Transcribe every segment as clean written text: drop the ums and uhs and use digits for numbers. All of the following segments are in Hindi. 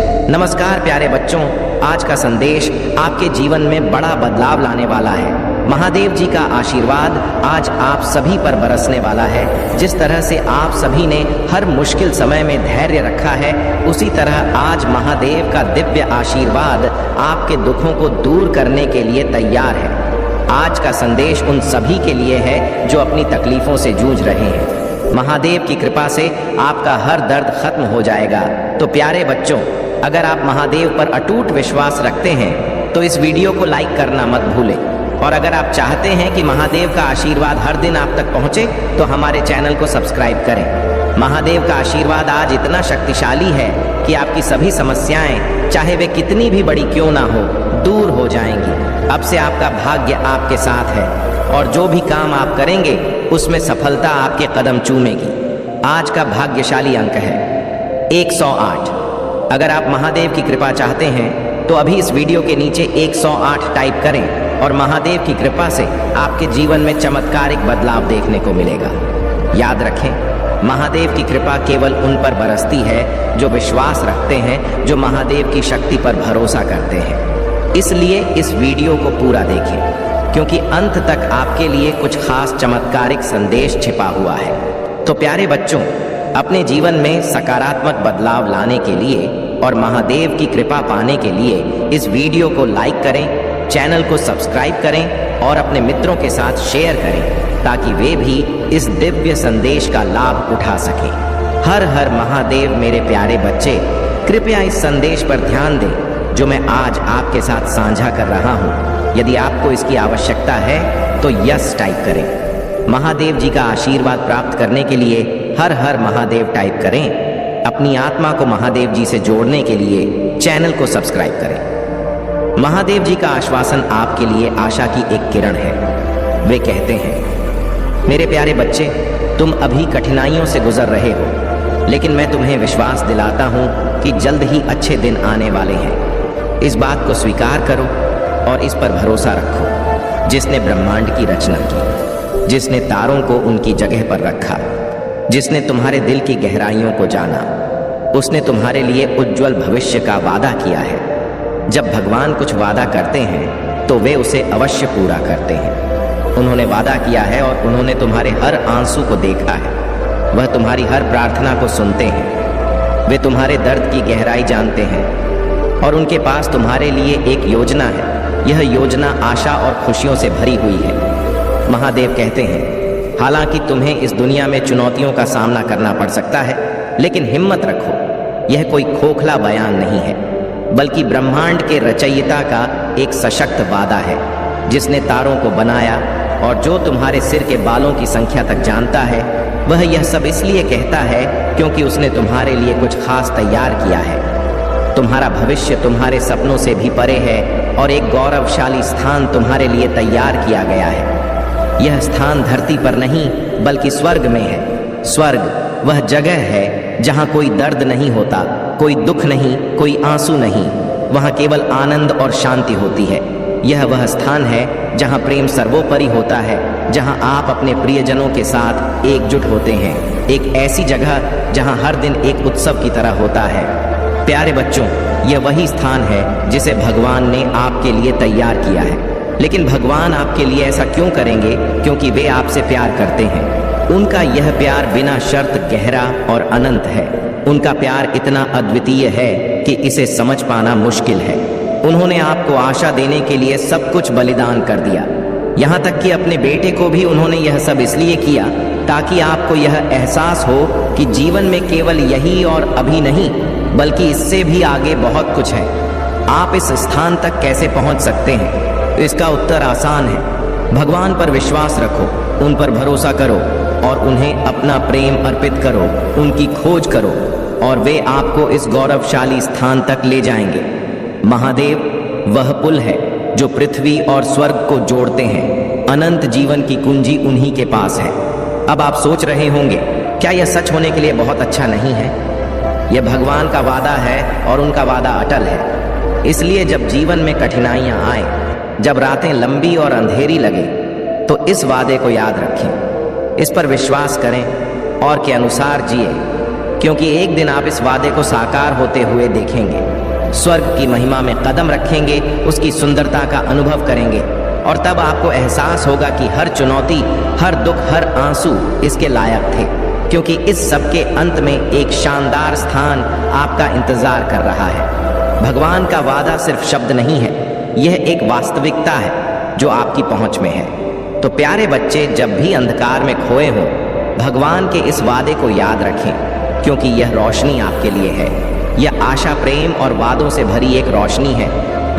नमस्कार प्यारे बच्चों, आज का संदेश आपके जीवन में बड़ा बदलाव लाने वाला है। महादेव जी का आशीर्वाद आज आप सभी पर बरसने वाला है। जिस तरह से आप सभी ने हर मुश्किल समय में धैर्य रखा है, उसी तरह आज महादेव का दिव्य आशीर्वाद आपके दुखों को दूर करने के लिए तैयार है। आज का संदेश उन सभी के लिए है जो अपनी तकलीफों से जूझ रहे हैं। महादेव की कृपा से आपका हर दर्द खत्म हो जाएगा। तो प्यारे बच्चों, अगर आप महादेव पर अटूट विश्वास रखते हैं तो इस वीडियो को लाइक करना मत भूलें। और अगर आप चाहते हैं कि महादेव का आशीर्वाद हर दिन आप तक पहुंचे तो हमारे चैनल को सब्सक्राइब करें। महादेव का आशीर्वाद आज इतना शक्तिशाली है कि आपकी सभी समस्याएं, चाहे वे कितनी भी बड़ी क्यों ना हो, दूर हो जाएंगी। अब से आपका भाग्य आपके साथ है और जो भी काम आप करेंगे उसमें सफलता आपके कदम चूमेगी। आज का भाग्यशाली अंक है 108। अगर आप महादेव की कृपा चाहते हैं तो अभी इस वीडियो के नीचे 108 टाइप करें और महादेव की कृपा से आपके जीवन में चमत्कारिक बदलाव देखने को मिलेगा। याद रखें, महादेव की कृपा केवल उन पर बरसती है जो विश्वास रखते हैं, जो महादेव की शक्ति पर भरोसा करते हैं। इसलिए इस वीडियो को पूरा देखें क्योंकि अंत तक आपके लिए कुछ खास चमत्कारिक संदेश छिपा हुआ है। तो प्यारे बच्चों, अपने जीवन में सकारात्मक बदलाव लाने के लिए और महादेव की कृपा पाने के लिए इस वीडियो को लाइक करें, चैनल को सब्सक्राइब करें और अपने मित्रों के साथ शेयर करें ताकि वे भी इस दिव्य संदेश का लाभ उठा सकें। हर हर महादेव मेरे प्यारे बच्चे, कृपया इस संदेश पर ध्यान दें जो मैं आज आपके साथ साझा कर रहा हूँ। यदि आपको इसकी आवश्यकता है तो यस टाइप करें। महादेव जी का आशीर्वाद प्राप्त करने के लिए हर हर महादेव टाइप करें। अपनी आत्मा को महादेव जी से जोड़ने के लिए चैनल को सब्सक्राइब करें। महादेव जी का आश्वासन आपके लिए आशा की एक किरण है। वे कहते हैं, मेरे प्यारे बच्चे, तुम अभी कठिनाइयों से गुजर रहे हो, लेकिन मैं तुम्हें विश्वास दिलाता हूँ कि जल्द ही अच्छे दिन आने वाले हैं। इस बात को स्वीकार करो और इस पर भरोसा रखो। जिसने ब्रह्मांड की रचना की, जिसने तारों को उनकी जगह पर रखा, जिसने तुम्हारे दिल की गहराइयों को जाना, उसने तुम्हारे लिए उज्जवल भविष्य का वादा किया है। जब भगवान कुछ वादा करते हैं तो वे उसे अवश्य पूरा करते हैं। उन्होंने वादा किया है और उन्होंने तुम्हारे हर आंसू को देखा है। वह तुम्हारी हर प्रार्थना को सुनते हैं। वे तुम्हारे दर्द की गहराई जानते हैं और उनके पास तुम्हारे लिए एक योजना है। यह योजना आशा और खुशियों से भरी हुई है। महादेव कहते हैं, हालांकि तुम्हें इस दुनिया में चुनौतियों का सामना करना पड़ सकता है, लेकिन हिम्मत रखो। यह कोई खोखला बयान नहीं है, बल्कि ब्रह्मांड के रचयिता का एक सशक्त वादा है, जिसने तारों को बनाया और जो तुम्हारे सिर के बालों की संख्या तक जानता है। वह यह सब इसलिए कहता है क्योंकि उसने तुम्हारे लिए कुछ खास तैयार किया है। तुम्हारा भविष्य तुम्हारे सपनों से भी परे है और एक गौरवशाली स्थान तुम्हारे लिए तैयार किया गया है। यह स्थान धरती पर नहीं बल्कि स्वर्ग में है। स्वर्ग वह जगह है जहाँ कोई दर्द नहीं होता, कोई दुख नहीं, कोई आंसू नहीं। वहाँ केवल आनंद और शांति होती है। यह वह स्थान है जहाँ प्रेम सर्वोपरि होता है, जहाँ आप अपने प्रियजनों के साथ एकजुट होते हैं। एक ऐसी जगह जहाँ हर दिन एक उत्सव की तरह होता है। प्यारे बच्चों, यह वही स्थान है जिसे भगवान ने आपके लिए तैयार किया है। लेकिन भगवान आपके लिए ऐसा क्यों करेंगे? क्योंकि वे आपसे प्यार करते हैं। उनका यह प्यार बिना शर्त गहरा और अनंत है। उनका प्यार इतना अद्वितीय है कि इसे समझ पाना मुश्किल है। उन्होंने आपको आशा देने के लिए सब कुछ बलिदान कर दिया। यहाँ तक कि अपने बेटे को भी उन्होंने यह सब इसलिए किया ताकि आपको यह एहसास हो कि जीवन में केवल यही और अभी नहीं, बल्कि इससे भी आगे बहुत कुछ है। आप इस स्थान तक कैसे पहुंच सकते हैं? इसका उत्तर आसान है। भगवान पर विश्वास रखो, उन पर भरोसा करो और उन्हें अपना प्रेम अर्पित करो। उनकी खोज करो और वे आपको इस गौरवशाली स्थान तक ले जाएंगे। महादेव वह पुल है जो पृथ्वी और स्वर्ग को जोड़ते हैं। अनंत जीवन की कुंजी उन्हीं के पास है। अब आप सोच रहे होंगे, क्या यह सच होने के लिए बहुत अच्छा नहीं है? यह भगवान का वादा है और उनका वादा अटल है। इसलिए जब जीवन में कठिनाइयां आए, जब रातें लंबी और अंधेरी लगे, तो इस वादे को याद रखें, इस पर विश्वास करें और के अनुसार जिए। क्योंकि एक दिन आप इस वादे को साकार होते हुए देखेंगे। स्वर्ग की महिमा में कदम रखेंगे, उसकी सुंदरता का अनुभव करेंगे और तब आपको एहसास होगा कि हर चुनौती, हर दुख, हर आंसू इसके लायक थे, क्योंकि इस सब के अंत में एक शानदार स्थान आपका इंतजार कर रहा है। भगवान का वादा सिर्फ शब्द नहीं है, यह एक वास्तविकता है जो आपकी पहुंच में है। तो प्यारे बच्चे, जब भी अंधकार में खोए हों, भगवान के इस वादे को याद रखें, क्योंकि यह रोशनी आपके लिए है। यह आशा, प्रेम और वादों से भरी एक रोशनी है।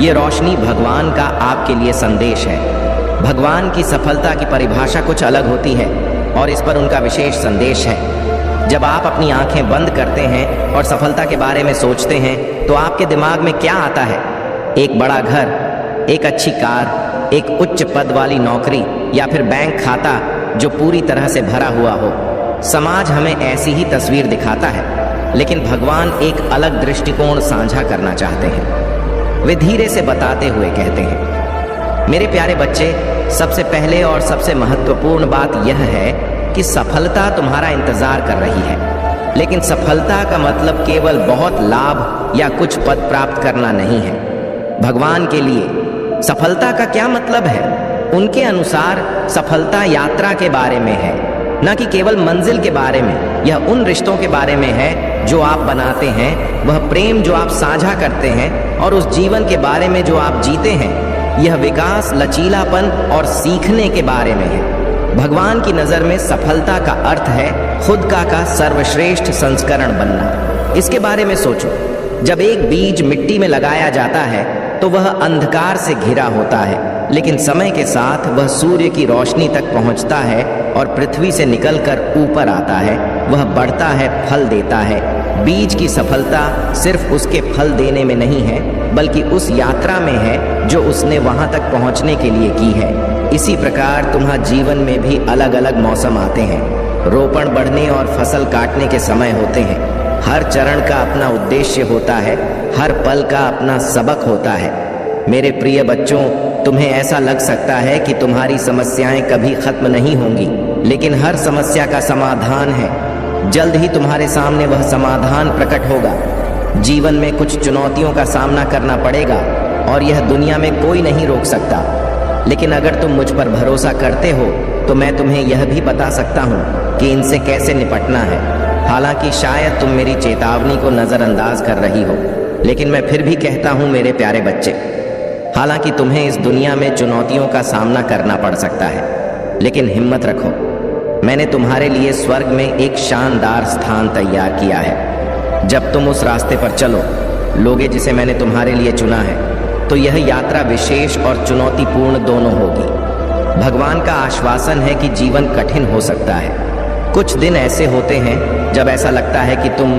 यह रोशनी भगवान का आपके लिए संदेश है। भगवान की सफलता की परिभाषा कुछ अलग होती है और इस पर उनका विशेष संदेश है। जब आप अपनी आंखें बंद करते हैं और सफलता के बारे में सोचते हैं तो आपके दिमाग में क्या आता है? एक बड़ा घर, एक अच्छी कार, एक उच्च पद वाली नौकरी या फिर बैंक खाता जो पूरी तरह से भरा हुआ हो। समाज हमें ऐसी ही तस्वीर दिखाता है, लेकिन भगवान एक अलग दृष्टिकोण साझा करना चाहते हैं। वे धीरे से बताते हुए कहते हैं, मेरे प्यारे बच्चे, सबसे पहले और सबसे महत्वपूर्ण बात यह है कि सफलता तुम्हारा इंतजार कर रही है। लेकिन सफलता का मतलब केवल बहुत लाभ या कुछ पद प्राप्त करना नहीं है। भगवान के लिए सफलता का क्या मतलब है? उनके अनुसार सफलता यात्रा के बारे में है, न कि केवल मंजिल के बारे में। यह उन रिश्तों के बारे में है जो आप बनाते हैं, वह प्रेम जो आप साझा करते हैं और उस जीवन के बारे में जो आप जीते हैं। यह विकास, लचीलापन और सीखने के बारे में है। भगवान की नज़र में सफलता का अर्थ है खुद का सर्वश्रेष्ठ संस्करण बनना। इसके बारे में सोचो, जब एक बीज मिट्टी में लगाया जाता है तो वह अंधकार से घिरा होता है, लेकिन समय के साथ वह सूर्य की रोशनी तक पहुंचता है और पृथ्वी से निकलकर ऊपर आता है। वह बढ़ता है, फल देता है। बीज की सफलता सिर्फ उसके फल देने में नहीं है, बल्कि उस यात्रा में है जो उसने वहां तक पहुंचने के लिए की है। इसी प्रकार तुम्हारे जीवन में भी अलग अलग मौसम आते हैं। रोपण बढ़ने और फसल काटने के समय होते हैं। हर चरण का अपना उद्देश्य होता है, हर पल का अपना सबक होता है। मेरे प्रिय बच्चों, तुम्हें ऐसा लग सकता है कि तुम्हारी समस्याएं कभी खत्म नहीं होंगी, लेकिन हर समस्या का समाधान है। जल्द ही तुम्हारे सामने वह समाधान प्रकट होगा। जीवन में कुछ चुनौतियों का सामना करना पड़ेगा और यह दुनिया में कोई नहीं रोक सकता। लेकिन अगर तुम मुझ पर भरोसा करते हो तो मैं तुम्हें यह भी बता सकता हूँ कि इनसे कैसे निपटना है। हालांकि शायद तुम मेरी चेतावनी को नज़रअंदाज कर रही हो, लेकिन मैं फिर भी कहता हूँ मेरे प्यारे बच्चे, हालांकि तुम्हें इस दुनिया में चुनौतियों का सामना करना पड़ सकता है, लेकिन हिम्मत रखो। मैंने तुम्हारे लिए स्वर्ग में एक शानदार स्थान तैयार किया है। जब तुम उस रास्ते पर चलो लोगे जिसे मैंने तुम्हारे लिए चुना है, तो यह यात्रा विशेष और चुनौतीपूर्ण दोनों होगी। भगवान का आश्वासन है कि जीवन कठिन हो सकता है। कुछ दिन ऐसे होते हैं जब ऐसा लगता है कि तुम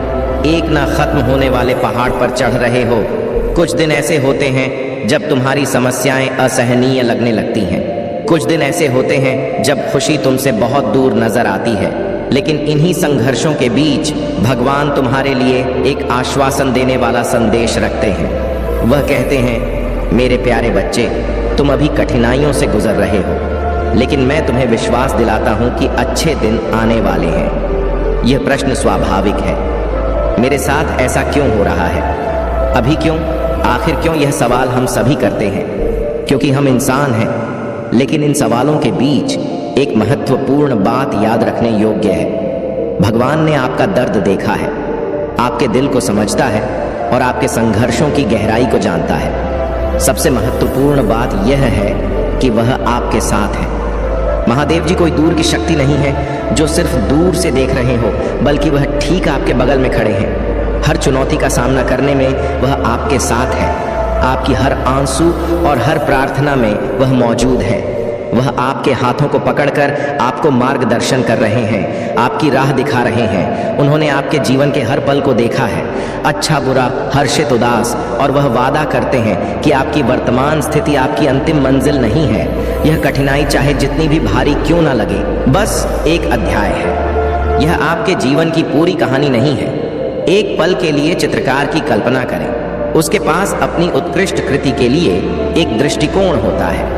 एक ना खत्म होने वाले पहाड़ पर चढ़ रहे हो। कुछ दिन ऐसे होते हैं जब तुम्हारी समस्याएं असहनीय लगने लगती हैं। कुछ दिन ऐसे होते हैं जब खुशी तुमसे बहुत दूर नजर आती है। लेकिन इन्हीं संघर्षों के बीच भगवान तुम्हारे लिए एक आश्वासन देने वाला संदेश रखते हैं। वह कहते हैं, मेरे प्यारे बच्चे, तुम अभी कठिनाइयों से गुजर रहे हो, लेकिन मैं तुम्हें विश्वास दिलाता हूं कि अच्छे दिन आने वाले हैं। यह प्रश्न स्वाभाविक है, मेरे साथ ऐसा क्यों हो रहा है? अभी क्यों? आखिर क्यों? यह सवाल हम सभी करते हैं, क्योंकि हम इंसान हैं। लेकिन इन सवालों के बीच एक महत्वपूर्ण बात याद रखने योग्य है। भगवान ने आपका दर्द देखा है, आपके दिल को समझता है और आपके संघर्षों की गहराई को जानता है। सबसे महत्वपूर्ण बात यह है कि वह आपके साथ है। महादेव जी कोई दूर की शक्ति नहीं है जो सिर्फ दूर से देख रहे हो, बल्कि वह ठीक आपके बगल में खड़े हैं। हर चुनौती का सामना करने में वह आपके साथ है। आपकी हर आंसू और हर प्रार्थना में वह मौजूद है। वह आपके हाथों को पकड़कर आपको मार्गदर्शन कर रहे हैं, आपकी राह दिखा रहे हैं। उन्होंने आपके जीवन के हर पल को देखा है, अच्छा बुरा, हर्षित उदास, और वह वादा करते हैं कि आपकी वर्तमान स्थिति आपकी अंतिम मंजिल नहीं है। यह कठिनाई चाहे जितनी भी भारी क्यों ना लगे, बस एक अध्याय है। यह आपके जीवन की पूरी कहानी नहीं है। एक पल के लिए चित्रकार की कल्पना करें। उसके पास अपनी उत्कृष्ट कृति के लिए एक दृष्टिकोण होता है।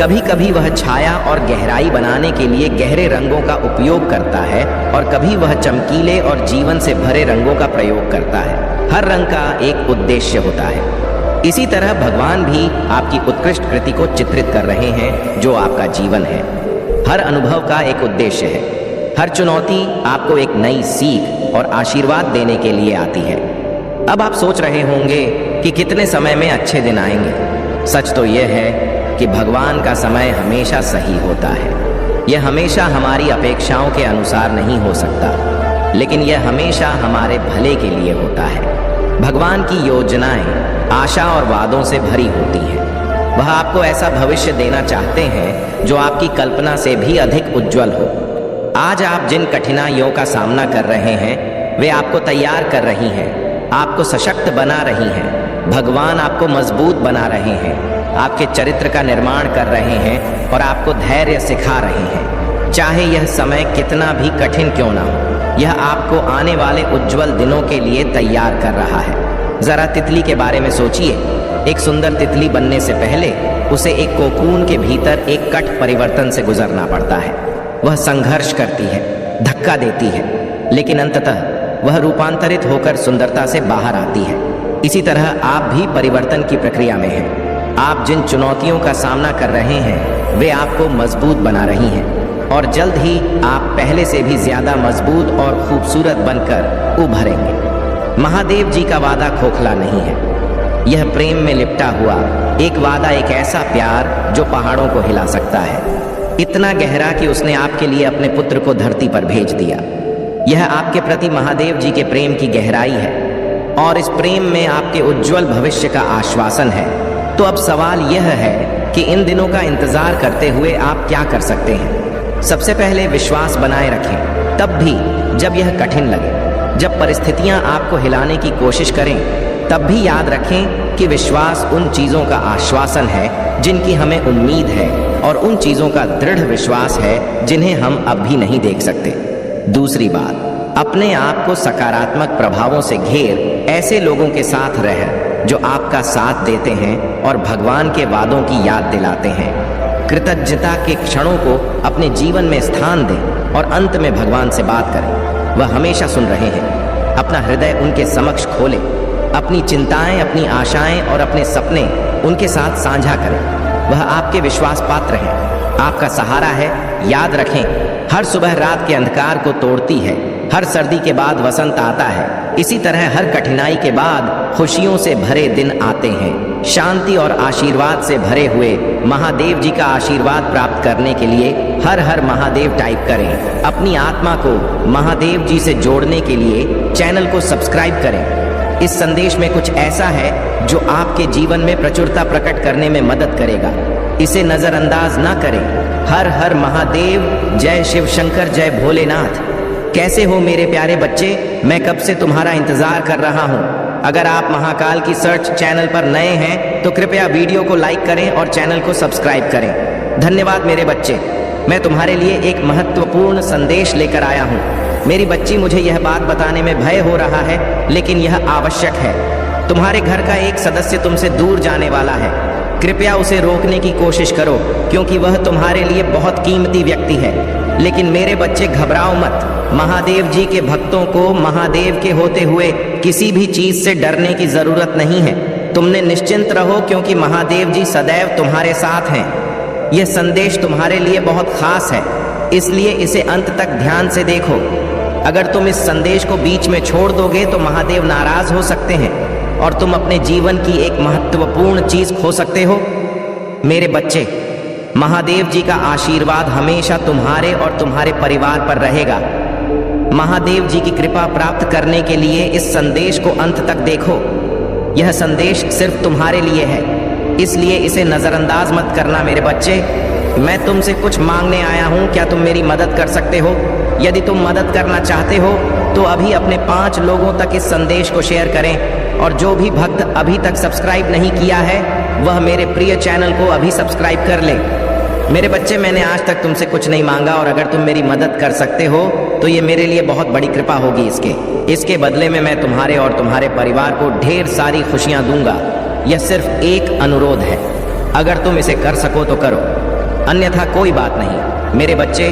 कभी कभी वह छाया और गहराई बनाने के लिए गहरे रंगों का उपयोग करता है और कभी वह चमकीले और जीवन से भरे रंगों का प्रयोग करता है। हर रंग का एक उद्देश्य होता है। इसी तरह भगवान भी आपकी उत्कृष्ट कृति को चित्रित कर रहे हैं जो आपका जीवन है। हर अनुभव का एक उद्देश्य है। हर चुनौती आपको एक नई सीख और आशीर्वाद देने के लिए आती है। अब आप सोच रहे होंगे कि कितने समय में अच्छे दिन आएंगे। सच तो यह है कि भगवान का समय हमेशा सही होता है। यह हमेशा हमारी अपेक्षाओं के अनुसार नहीं हो सकता, लेकिन यह हमेशा हमारे भले के लिए होता है। भगवान की योजनाएं आशा और वादों से भरी होती हैं। वह आपको ऐसा भविष्य देना चाहते हैं जो आपकी कल्पना से भी अधिक उज्जवल हो। आज आप जिन कठिनाइयों का सामना कर रहे हैं वे आपको तैयार कर रही हैं, आपको सशक्त बना रही हैं। भगवान आपको मजबूत बना रहे हैं, आपके चरित्र का निर्माण कर रहे हैं और आपको धैर्य सिखा रहे हैं। चाहे यह समय कितना भी कठिन क्यों ना हो, यह आपको आने वाले उज्जवल दिनों के लिए तैयार कर रहा है। जरा तितली के बारे में सोचिए। एक सुंदर तितली बनने से पहले उसे एक कोकून के भीतर एक कठ परिवर्तन से गुजरना पड़ता है। वह संघर्ष करती है, धक्का देती है, लेकिन अंततः वह रूपांतरित होकर सुंदरता से बाहर आती है। इसी तरह आप भी परिवर्तन की प्रक्रिया में हैं। आप जिन चुनौतियों का सामना कर रहे हैं वे आपको मजबूत बना रही हैं और जल्द ही आप पहले से भी ज्यादा मजबूत और खूबसूरत बनकर उभरेंगे। महादेव जी का वादा खोखला नहीं है। यह प्रेम में लिपटा हुआ एक वादा, एक ऐसा प्यार जो पहाड़ों को हिला सकता है, इतना गहरा कि उसने आपके लिए अपने पुत्र को धरती पर भेज दिया। यह आपके प्रति महादेव जी के प्रेम की गहराई है और इस प्रेम में आपके उज्जवल भविष्य का आश्वासन है। तो अब सवाल यह है कि इन दिनों का इंतजार करते हुए आप क्या कर सकते हैं। सबसे पहले विश्वास बनाए रखें, तब भी जब यह कठिन लगे, जब परिस्थितियां आपको हिलाने की कोशिश करें, तब भी याद रखें कि विश्वास उन चीज़ों का आश्वासन है जिनकी हमें उम्मीद है और उन चीज़ों का दृढ़ विश्वास है जिन्हें हम अब भी नहीं देख सकते। दूसरी बात, अपने आप को सकारात्मक प्रभावों से घेर ऐसे लोगों के साथ रह जो आपका साथ देते हैं और भगवान के वादों की याद दिलाते हैं। कृतज्ञता के क्षणों को अपने जीवन में स्थान दें और अंत में भगवान से बात करें। वह हमेशा सुन रहे हैं। अपना हृदय उनके समक्ष खोलें। अपनी चिंताएं, अपनी आशाएं और अपने सपने उनके साथ साझा करें। वह आपके विश्वास पात्र हैं, आपका सहारा है। याद रखें, हर सुबह रात के अंधकार को तोड़ती है, हर सर्दी के बाद वसंत आता है। इसी तरह हर कठिनाई के बाद खुशियों से भरे दिन आते हैं। शांति और आशीर्वाद से भरे हुए महादेव जी का आशीर्वाद प्राप्त करने के लिए हर हर महादेव टाइप करें। अपनी आत्मा को महादेव जी से जोड़ने के लिए चैनल को सब्सक्राइब करें। इस संदेश में कुछ ऐसा है जो आपके जीवन में प्रचुरता प्रकट करने में मदद करेगा। इसे नजरअंदाज ना करें। हर हर महादेव, जय शिव शंकर, जय भोलेनाथ। कैसे हो मेरे प्यारे बच्चे? मैं कब से तुम्हारा इंतजार कर रहा हूँ। अगर आप महाकाल की सर्च चैनल पर नए हैं तो कृपया वीडियो को लाइक करें और चैनल को सब्सक्राइब करें। धन्यवाद मेरे बच्चे। मैं तुम्हारे लिए एक महत्वपूर्ण संदेश लेकर आया हूँ। मेरी बच्ची, मुझे यह बात बताने में भय हो रहा है, लेकिन यह आवश्यक है। तुम्हारे घर का एक सदस्य तुमसे दूर जाने वाला है। कृपया उसे रोकने की कोशिश करो, क्योंकि वह तुम्हारे लिए बहुत कीमती व्यक्ति है। लेकिन मेरे बच्चे, घबराओ मत। महादेव जी के भक्तों को महादेव के होते हुए किसी भी चीज से डरने की जरूरत नहीं है। तुमने निश्चिंत रहो, क्योंकि महादेव जी सदैव तुम्हारे साथ हैं। यह संदेश तुम्हारे लिए बहुत खास है, इसलिए इसे अंत तक ध्यान से देखो। अगर तुम इस संदेश को बीच में छोड़ दोगे तो महादेव नाराज हो सकते हैं और तुम अपने जीवन की एक महत्वपूर्ण चीज खो सकते हो। मेरे बच्चे, महादेव जी का आशीर्वाद हमेशा तुम्हारे और तुम्हारे परिवार पर रहेगा। महादेव जी की कृपा प्राप्त करने के लिए इस संदेश को अंत तक देखो। यह संदेश सिर्फ तुम्हारे लिए है, इसलिए इसे नजरअंदाज मत करना मेरे बच्चे। मैं तुमसे कुछ मांगने आया हूँ, क्या तुम मेरी मदद कर सकते हो? यदि तुम मदद करना चाहते हो तो अभी अपने 5 लोगों तक इस संदेश को शेयर करें, और जो भी भक्त अभी तक सब्सक्राइब नहीं किया है वह मेरे प्रिय चैनल को अभी सब्सक्राइब कर ले। मेरे बच्चे, मैंने आज तक तुमसे कुछ नहीं मांगा, और अगर तुम मेरी मदद कर सकते हो तो ये मेरे लिए बहुत बड़ी कृपा होगी। इसके बदले में मैं तुम्हारे और तुम्हारे परिवार को ढेर सारी खुशियां दूंगा। यह सिर्फ एक अनुरोध है, अगर तुम इसे कर सको तो करो। अन्यथा कोई बात नहीं। मेरे बच्चे,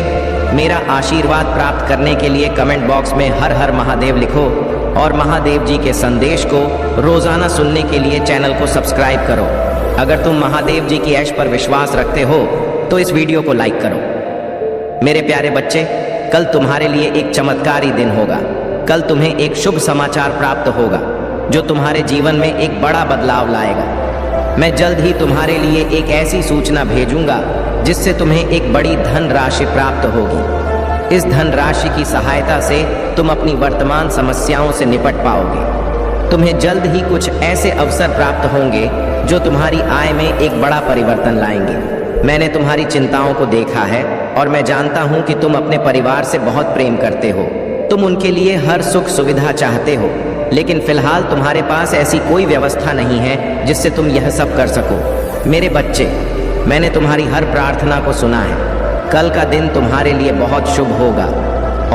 मेरा आशीर्वाद प्राप्त करने के लिए कमेंट बॉक्स में हर हर महादेव लिखो और महादेव जी के संदेश को रोजाना सुनने के लिए चैनल को सब्सक्राइब करो। अगर तुम महादेव जी की ऐश पर विश्वास रखते हो तो इस वीडियो को लाइक करो। मेरे प्यारे बच्चे, कल तुम्हारे लिए एक चमत्कारी दिन होगा। कल तुम्हें एक शुभ समाचार प्राप्त होगा जो तुम्हारे जीवन में एक बड़ा बदलाव लाएगा। मैं जल्द ही तुम्हारे लिए एक ऐसी सूचना भेजूंगा जिससे तुम्हें एक बड़ी धन राशि प्राप्त होगी। इस धन राशि की सहायता से तुम अपनी वर्तमान समस्याओं से निपट पाओगे। तुम्हें जल्द ही कुछ ऐसे अवसर प्राप्त होंगे जो तुम्हारी आय में एक बड़ा परिवर्तन लाएंगे। मैंने तुम्हारी चिंताओं को देखा है और मैं जानता हूं कि तुम अपने परिवार से बहुत प्रेम करते हो। तुम उनके लिए हर सुख सुविधा चाहते हो, लेकिन फिलहाल तुम्हारे पास ऐसी कोई व्यवस्था नहीं है जिससे तुम यह सब कर सको। मेरे बच्चे, मैंने तुम्हारी हर प्रार्थना को सुना है। कल का दिन तुम्हारे लिए बहुत शुभ होगा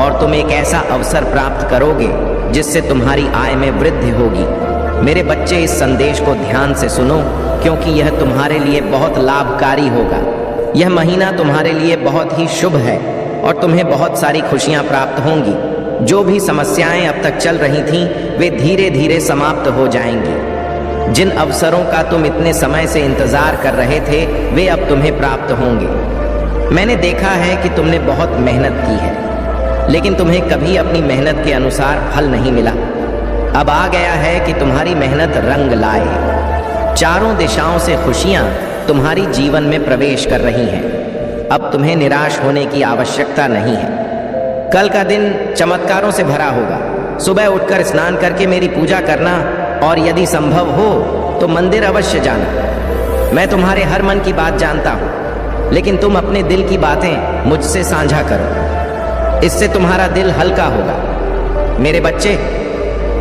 और तुम एक ऐसा अवसर प्राप्त करोगे जिससे तुम्हारी आय में वृद्धि होगी। मेरे बच्चे, इस संदेश को ध्यान से सुनो क्योंकि यह तुम्हारे लिए बहुत लाभकारी होगा। यह महीना तुम्हारे लिए बहुत ही शुभ है और तुम्हें बहुत सारी खुशियां प्राप्त होंगी। जो भी समस्याएं अब तक चल रही थीं, वे धीरे धीरे समाप्त हो जाएंगी। जिन अवसरों का तुम इतने समय से इंतजार कर रहे थे, वे अब तुम्हें प्राप्त होंगे। मैंने देखा है कि तुमने बहुत मेहनत की है, लेकिन तुम्हें कभी अपनी मेहनत के अनुसार फल नहीं मिला। अब आ गया है कि तुम्हारी मेहनत रंग लाए। चारों दिशाओं से खुशियां तुम्हारी जीवन में प्रवेश कर रही हैं। अब तुम्हें निराश होने की आवश्यकता नहीं है। कल का दिन चमत्कारों से भरा होगा। सुबह उठकर स्नान करके मेरी पूजा करना और यदि संभव हो तो मंदिर अवश्य जाना। मैं तुम्हारे हर मन की बात जानता हूँ, लेकिन तुम अपने दिल की बातें मुझसे साझा करो। इससे तुम्हारा दिल हल्का होगा। मेरे बच्चे,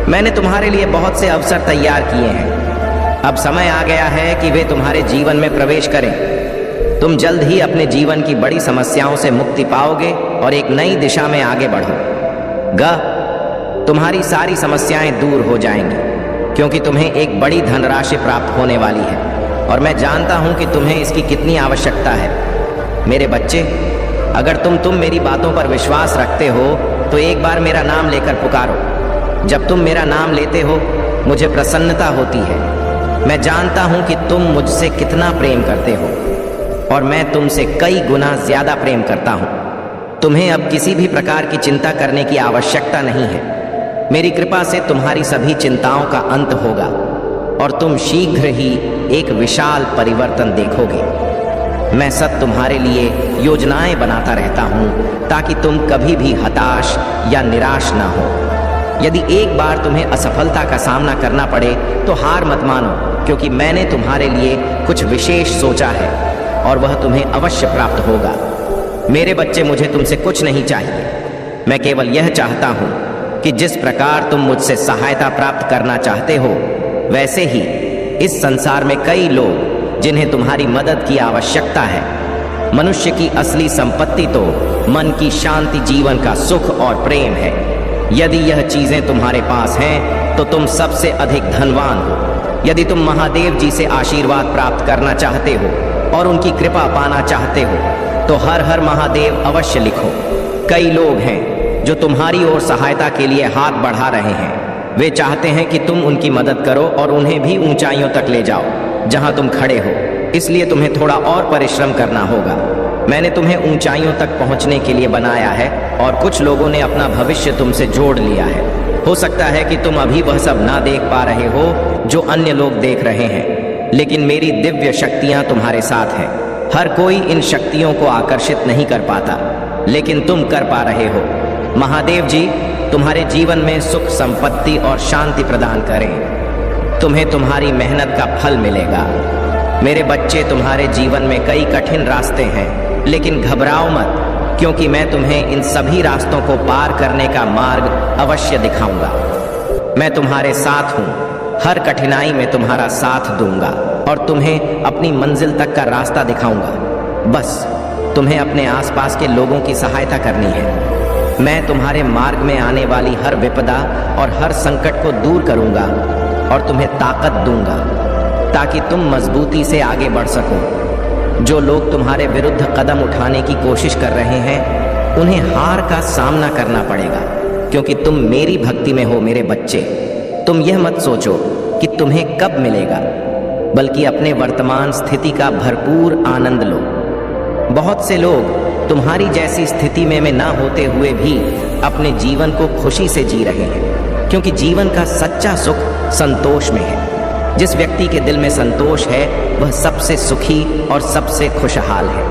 मैंने तुम्हारे लिए बहुत से अवसर तैयार किए हैं। अब समय आ गया है कि वे तुम्हारे जीवन में प्रवेश करें। तुम जल्द ही अपने जीवन की बड़ी समस्याओं से मुक्ति पाओगे और एक नई दिशा में आगे बढ़ोगे। तुम्हारी सारी समस्याएं दूर हो जाएंगी क्योंकि तुम्हें एक बड़ी धनराशि प्राप्त होने वाली है और मैं जानता हूं कि तुम्हें इसकी कितनी आवश्यकता है। मेरे बच्चे, अगर तुम मेरी बातों पर विश्वास रखते हो तो एक बार मेरा नाम लेकर पुकारो। जब तुम मेरा नाम लेते हो, मुझे प्रसन्नता होती है। मैं जानता हूं कि तुम मुझसे कितना प्रेम करते हो और मैं तुमसे कई गुना ज्यादा प्रेम करता हूं। तुम्हें अब किसी भी प्रकार की चिंता करने की आवश्यकता नहीं है। मेरी कृपा से तुम्हारी सभी चिंताओं का अंत होगा और तुम शीघ्र ही एक विशाल परिवर्तन देखोगे। मैं सतत तुम्हारे लिए योजनाएं बनाता रहता हूं ताकि तुम कभी भी हताश या निराश ना हो। यदि एक बार तुम्हें असफलता का सामना करना पड़े तो हार मत मानो, क्योंकि मैंने तुम्हारे लिए कुछ विशेष सोचा है और वह तुम्हें अवश्य प्राप्त होगा। मेरे बच्चे, मुझे तुमसे कुछ नहीं चाहिए। मैं केवल यह चाहता हूं कि जिस प्रकार तुम मुझसे सहायता प्राप्त करना चाहते हो, वैसे ही इस संसार में कई लोग जिन्हें तुम्हारी मदद की आवश्यकता है। मनुष्य की असली संपत्ति तो मन की शांति, जीवन का सुख और प्रेम है। यदि यह चीजें तुम्हारे पास हैं तो तुम सबसे अधिक धनवान हो। यदि तुम महादेव जी से आशीर्वाद प्राप्त करना चाहते हो और उनकी कृपा पाना चाहते हो तो हर हर महादेव अवश्य लिखो। कई लोग हैं जो तुम्हारी ओर सहायता के लिए हाथ बढ़ा रहे हैं। वे चाहते हैं कि तुम उनकी मदद करो और उन्हें भी ऊंचाइयों तक ले जाओ जहां तुम खड़े हो। इसलिए तुम्हें थोड़ा और परिश्रम करना होगा। मैंने तुम्हें ऊंचाइयों तक पहुंचने के लिए बनाया है और कुछ लोगों ने अपना भविष्य तुमसे जोड़ लिया है। हो सकता है कि तुम अभी वह सब ना देख पा रहे हो जो अन्य लोग देख रहे हैं, लेकिन मेरी दिव्य शक्तियां तुम्हारे साथ हैं। हर कोई इन शक्तियों को आकर्षित नहीं कर पाता, लेकिन तुम कर पा रहे हो। महादेव जी तुम्हारे जीवन में सुख, संपत्ति और शांति प्रदान करें। तुम्हें तुम्हारी मेहनत का फल मिलेगा। मेरे बच्चे, तुम्हारे जीवन में कई कठिन रास्ते हैं, लेकिन घबराओ मत, क्योंकि मैं तुम्हें इन सभी रास्तों को पार करने का मार्ग अवश्य दिखाऊंगा। मैं तुम्हारे साथ हूँ। हर कठिनाई में तुम्हारा साथ दूंगा और तुम्हें अपनी मंजिल तक का रास्ता दिखाऊंगा। बस तुम्हें अपने आसपास के लोगों की सहायता करनी है। मैं तुम्हारे मार्ग में आने वाली हर विपदा और हर संकट को दूर करूंगा और तुम्हें ताकत दूंगा ताकि तुम मजबूती से आगे बढ़ सको। जो लोग तुम्हारे विरुद्ध कदम उठाने की कोशिश कर रहे हैं उन्हें हार का सामना करना पड़ेगा, क्योंकि तुम मेरी भक्ति में हो मेरे बच्चे। तुम यह मत सोचो कि तुम्हें कब मिलेगा, बल्कि अपने वर्तमान स्थिति का भरपूर आनंद लो। बहुत से लोग तुम्हारी जैसी स्थिति में ना होते हुए भी अपने जीवन को खुशी से जी रहे हैं, क्योंकि जीवन का सच्चा सुख संतोष में है। जिस व्यक्ति के दिल में संतोष है वह सबसे सुखी और सबसे खुशहाल है।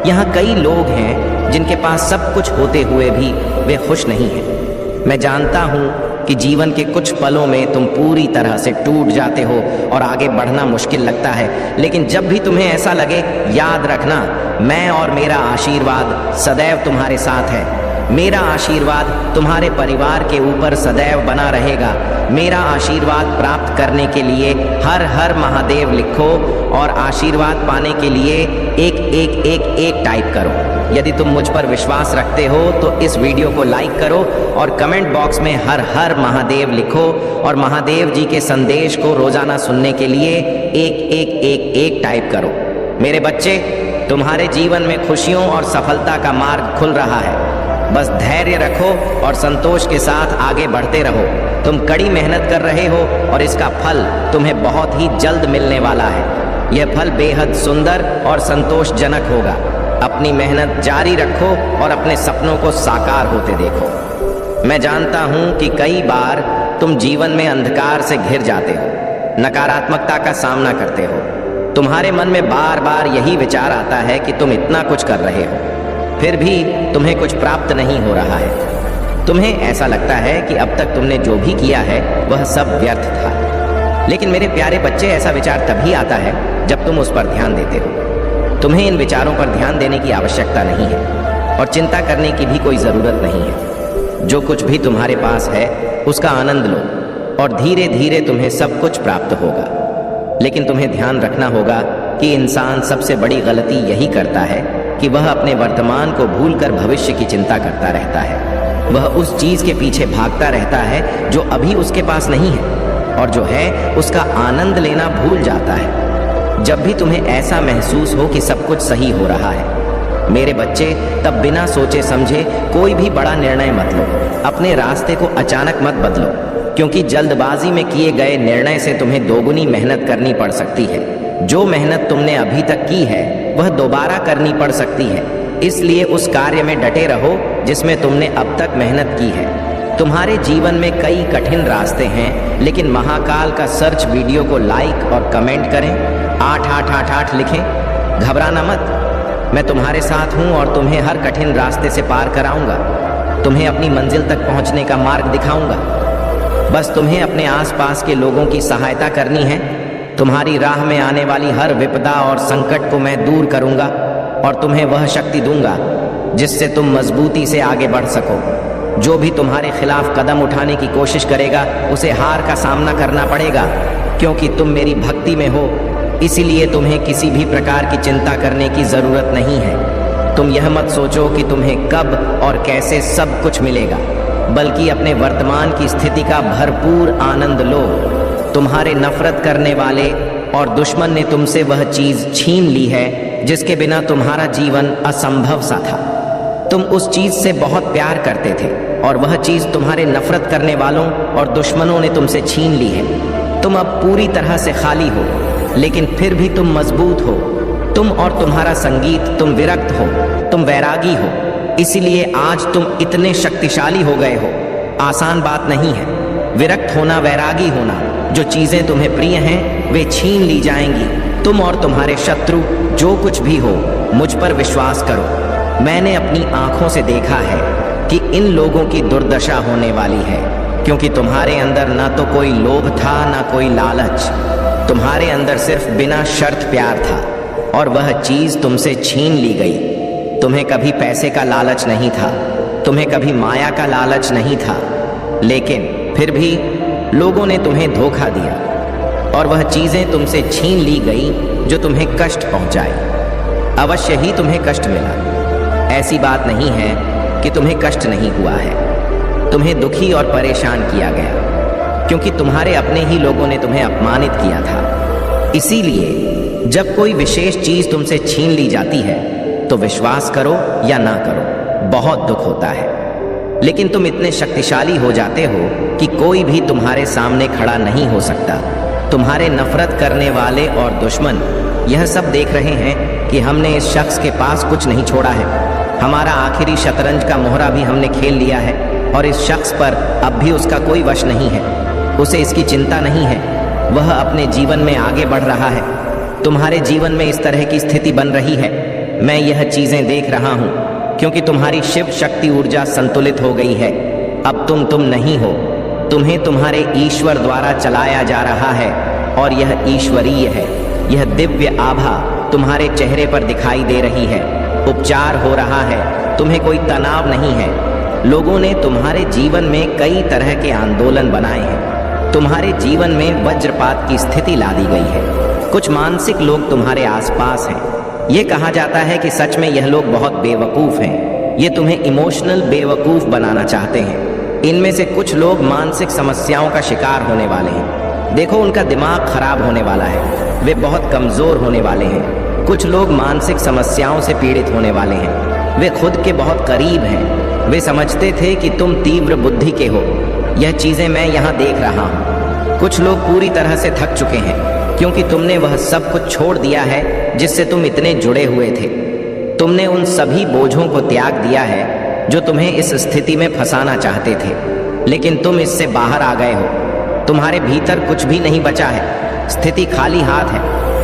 यहाँ कई लोग हैं जिनके पास सब कुछ होते हुए भी वे खुश नहीं हैं। मैं जानता हूँ कि जीवन के कुछ पलों में तुम पूरी तरह से टूट जाते हो और आगे बढ़ना मुश्किल लगता है, लेकिन जब भी तुम्हें ऐसा लगे, याद रखना, मैं और मेरा आशीर्वाद सदैव तुम्हारे साथ है। मेरा आशीर्वाद तुम्हारे परिवार के ऊपर सदैव बना रहेगा। मेरा आशीर्वाद प्राप्त करने के लिए हर हर महादेव लिखो और आशीर्वाद पाने के लिए 111 टाइप करो। यदि तुम मुझ पर विश्वास रखते हो तो इस वीडियो को लाइक करो और कमेंट बॉक्स में हर हर महादेव लिखो और महादेव जी के संदेश को रोजाना सुनने के लिए 1111 टाइप करो। मेरे बच्चे, तुम्हारे जीवन में खुशियों और सफलता का मार्ग खुल रहा है। बस धैर्य रखो और संतोष के साथ आगे बढ़ते रहो। तुम कड़ी मेहनत कर रहे हो और इसका फल तुम्हें बहुत ही जल्द मिलने वाला है। यह फल बेहद सुंदर और संतोषजनक होगा। अपनी मेहनत जारी रखो और अपने सपनों को साकार होते देखो। मैं जानता हूँ कि कई बार तुम जीवन में अंधकार से घिर जाते हो, नकारात्मकता का सामना करते हो। तुम्हारे मन में बार बार यही विचार आता है कि तुम इतना कुछ कर रहे हो, फिर भी तुम्हें कुछ प्राप्त नहीं हो रहा है। तुम्हें ऐसा लगता है कि अब तक तुमने जो भी किया है वह सब व्यर्थ था। लेकिन मेरे प्यारे बच्चे, ऐसा विचार तभी आता है जब तुम उस पर ध्यान देते हो। तुम्हें इन विचारों पर ध्यान देने की आवश्यकता नहीं है और चिंता करने की भी कोई ज़रूरत नहीं है। जो कुछ भी तुम्हारे पास है उसका आनंद लो और धीरे धीरे तुम्हें सब कुछ प्राप्त होगा। लेकिन तुम्हें ध्यान रखना होगा कि इंसान सबसे बड़ी गलती यही करता है कि वह अपने वर्तमान को भूलकर भविष्य की चिंता करता रहता है। वह उस चीज के पीछे भागता रहता है जो अभी उसके पास नहीं है, और जो है उसका आनंद लेना भूल जाता है। जब भी तुम्हें ऐसा महसूस हो कि सब कुछ सही हो रहा है, मेरे बच्चे, तब बिना सोचे समझे कोई भी बड़ा निर्णय मत लो। अपने रास्ते को अचानक मत बदलो, क्योंकि जल्दबाजी में किए गए निर्णय से तुम्हें दोगुनी मेहनत करनी पड़ सकती है। जो मेहनत तुमने अभी तक की है वह दोबारा करनी पड़ सकती है। इसलिए उस कार्य में डटे रहो जिसमें तुमने अब तक मेहनत की है। तुम्हारे जीवन में कई कठिन रास्ते हैं, लेकिन महाकाल का सर्च वीडियो को लाइक और कमेंट करें, 8888 लिखें। घबराना मत, मैं तुम्हारे साथ हूँ और तुम्हें हर कठिन रास्ते से पार कराऊंगा। तुम्हें अपनी मंजिल तक पहुँचने का मार्ग दिखाऊंगा। बस तुम्हें अपने आसपास के लोगों की सहायता करनी है। तुम्हारी राह में आने वाली हर विपदा और संकट को मैं दूर करूंगा और तुम्हें वह शक्ति दूंगा जिससे तुम मजबूती से आगे बढ़ सको। जो भी तुम्हारे खिलाफ कदम उठाने की कोशिश करेगा उसे हार का सामना करना पड़ेगा, क्योंकि तुम मेरी भक्ति में हो। इसीलिए तुम्हें किसी भी प्रकार की चिंता करने की जरूरत नहीं है। तुम यह मत सोचो कि तुम्हें कब और कैसे सब कुछ मिलेगा, बल्कि अपने वर्तमान की स्थिति का भरपूर आनंद लो। तुम्हारे नफरत करने वाले और दुश्मन ने तुमसे वह चीज छीन ली है जिसके बिना तुम्हारा जीवन असंभव सा था। तुम उस चीज से बहुत प्यार करते थे और वह चीज तुम्हारे नफरत करने वालों और दुश्मनों ने तुमसे छीन ली है। तुम अब पूरी तरह से खाली हो, लेकिन फिर भी तुम मजबूत हो। तुम और तुम्हारा संगीत, तुम विरक्त हो, तुम वैरागी हो। इसीलिए आज तुम इतने शक्तिशाली हो गए हो। आसान बात नहीं है विरक्त होना, वैरागी होना। जो चीजें तुम्हें प्रिय हैं वे छीन ली जाएंगी। तुम और तुम्हारे शत्रु जो कुछ भी हो, मुझ पर विश्वास करो। मैंने अपनी आंखों से देखा है कि इन लोगों की दुर्दशा होने वाली है, क्योंकि तुम्हारे अंदर ना तो कोई लोभ था ना कोई लालच। तुम्हारे अंदर सिर्फ बिना शर्त प्यार था और वह चीज तुमसे छीन ली गई। तुम्हें कभी पैसे का लालच नहीं था, तुम्हें कभी माया का लालच नहीं था, लेकिन फिर भी लोगों ने तुम्हें धोखा दिया और वह चीजें तुमसे छीन ली गई जो तुम्हें कष्ट पहुंचाए। अवश्य ही तुम्हें कष्ट मिला। ऐसी बात नहीं है कि तुम्हें कष्ट नहीं हुआ है। तुम्हें दुखी और परेशान किया गया, क्योंकि तुम्हारे अपने ही लोगों ने तुम्हें अपमानित किया था। इसीलिए जब कोई विशेष चीज तुमसे छीन ली जाती है तो विश्वास करो या ना करो, बहुत दुख होता है। लेकिन तुम इतने शक्तिशाली हो जाते हो कि कोई भी तुम्हारे सामने खड़ा नहीं हो सकता। तुम्हारे नफरत करने वाले और दुश्मन यह सब देख रहे हैं कि हमने इस शख्स के पास कुछ नहीं छोड़ा है। हमारा आखिरी शतरंज का मोहरा भी हमने खेल लिया है और इस शख्स पर अब भी उसका कोई वश नहीं है। उसे इसकी चिंता नहीं है, वह अपने जीवन में आगे बढ़ रहा है। तुम्हारे जीवन में इस तरह की स्थिति बन रही है, मैं यह चीजें देख रहा हूँ क्योंकि तुम्हारी शिव शक्ति ऊर्जा संतुलित हो गई है। अब तुम नहीं हो, तुम्हें तुम्हारे ईश्वर द्वारा चलाया जा रहा है और यह ईश्वरीय है। यह दिव्य आभा तुम्हारे चेहरे पर दिखाई दे रही है। उपचार हो रहा है, तुम्हें कोई तनाव नहीं है। लोगों ने तुम्हारे जीवन में कई तरह के आंदोलन बनाए हैं। तुम्हारे जीवन में वज्रपात की स्थिति ला दी गई है। कुछ मानसिक लोग तुम्हारे आसपास हैं। ये कहा जाता है कि सच में यह लोग बहुत बेवकूफ़ हैं। ये तुम्हें इमोशनल बेवकूफ़ बनाना चाहते हैं। इनमें से कुछ लोग मानसिक समस्याओं का शिकार होने वाले हैं। देखो, उनका दिमाग खराब होने वाला है, वे बहुत कमज़ोर होने वाले हैं। कुछ लोग मानसिक समस्याओं से पीड़ित होने वाले हैं। वे खुद के बहुत करीब हैं। वे समझते थे कि तुम तीव्र बुद्धि के हो। यह चीज़ें मैं यहाँ देख रहा हूँ। कुछ लोग पूरी तरह से थक चुके हैं क्योंकि तुमने वह सब कुछ छोड़ दिया है जिससे तुम इतने जुड़े हुए थे। तुमने उन सभी बोझों को त्याग दिया है जो तुम्हें इस स्थिति में फंसाना चाहते थे, लेकिन तुम इससे बाहर आ गए हो। तुम्हारे भीतर कुछ भी नहीं बचा है। स्थिति खाली हाथ है।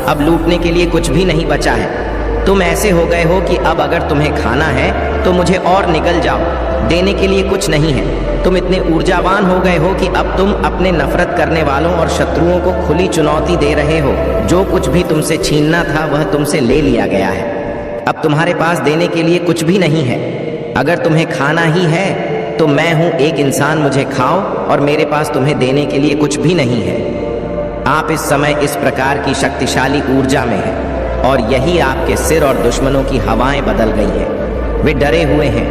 अब लूटने के लिए कुछ भी नहीं बचा है। तुम ऐसे हो गए हो कि अब अगर तुम्हें खाना है तो मुझे और निकल जाओ। देने के लिए कुछ नहीं है। तुम इतने ऊर्जावान हो गए हो कि अब तुम अपने नफरत करने वालों और शत्रुओं को खुली चुनौती दे रहे हो। जो कुछ भी तुमसे छीनना था वह तुमसे ले लिया गया है। अब तुम्हारे पास देने के लिए कुछ भी नहीं है। अगर तुम्हें खाना ही है तो मैं हूं एक इंसान, मुझे खाओ, और मेरे पास तुम्हें देने के लिए कुछ भी नहीं है। आप इस समय इस प्रकार की शक्तिशाली ऊर्जा में हैं और यही आपके सिर और दुश्मनों की हवाएं बदल गई हैं। वे डरे हुए हैं,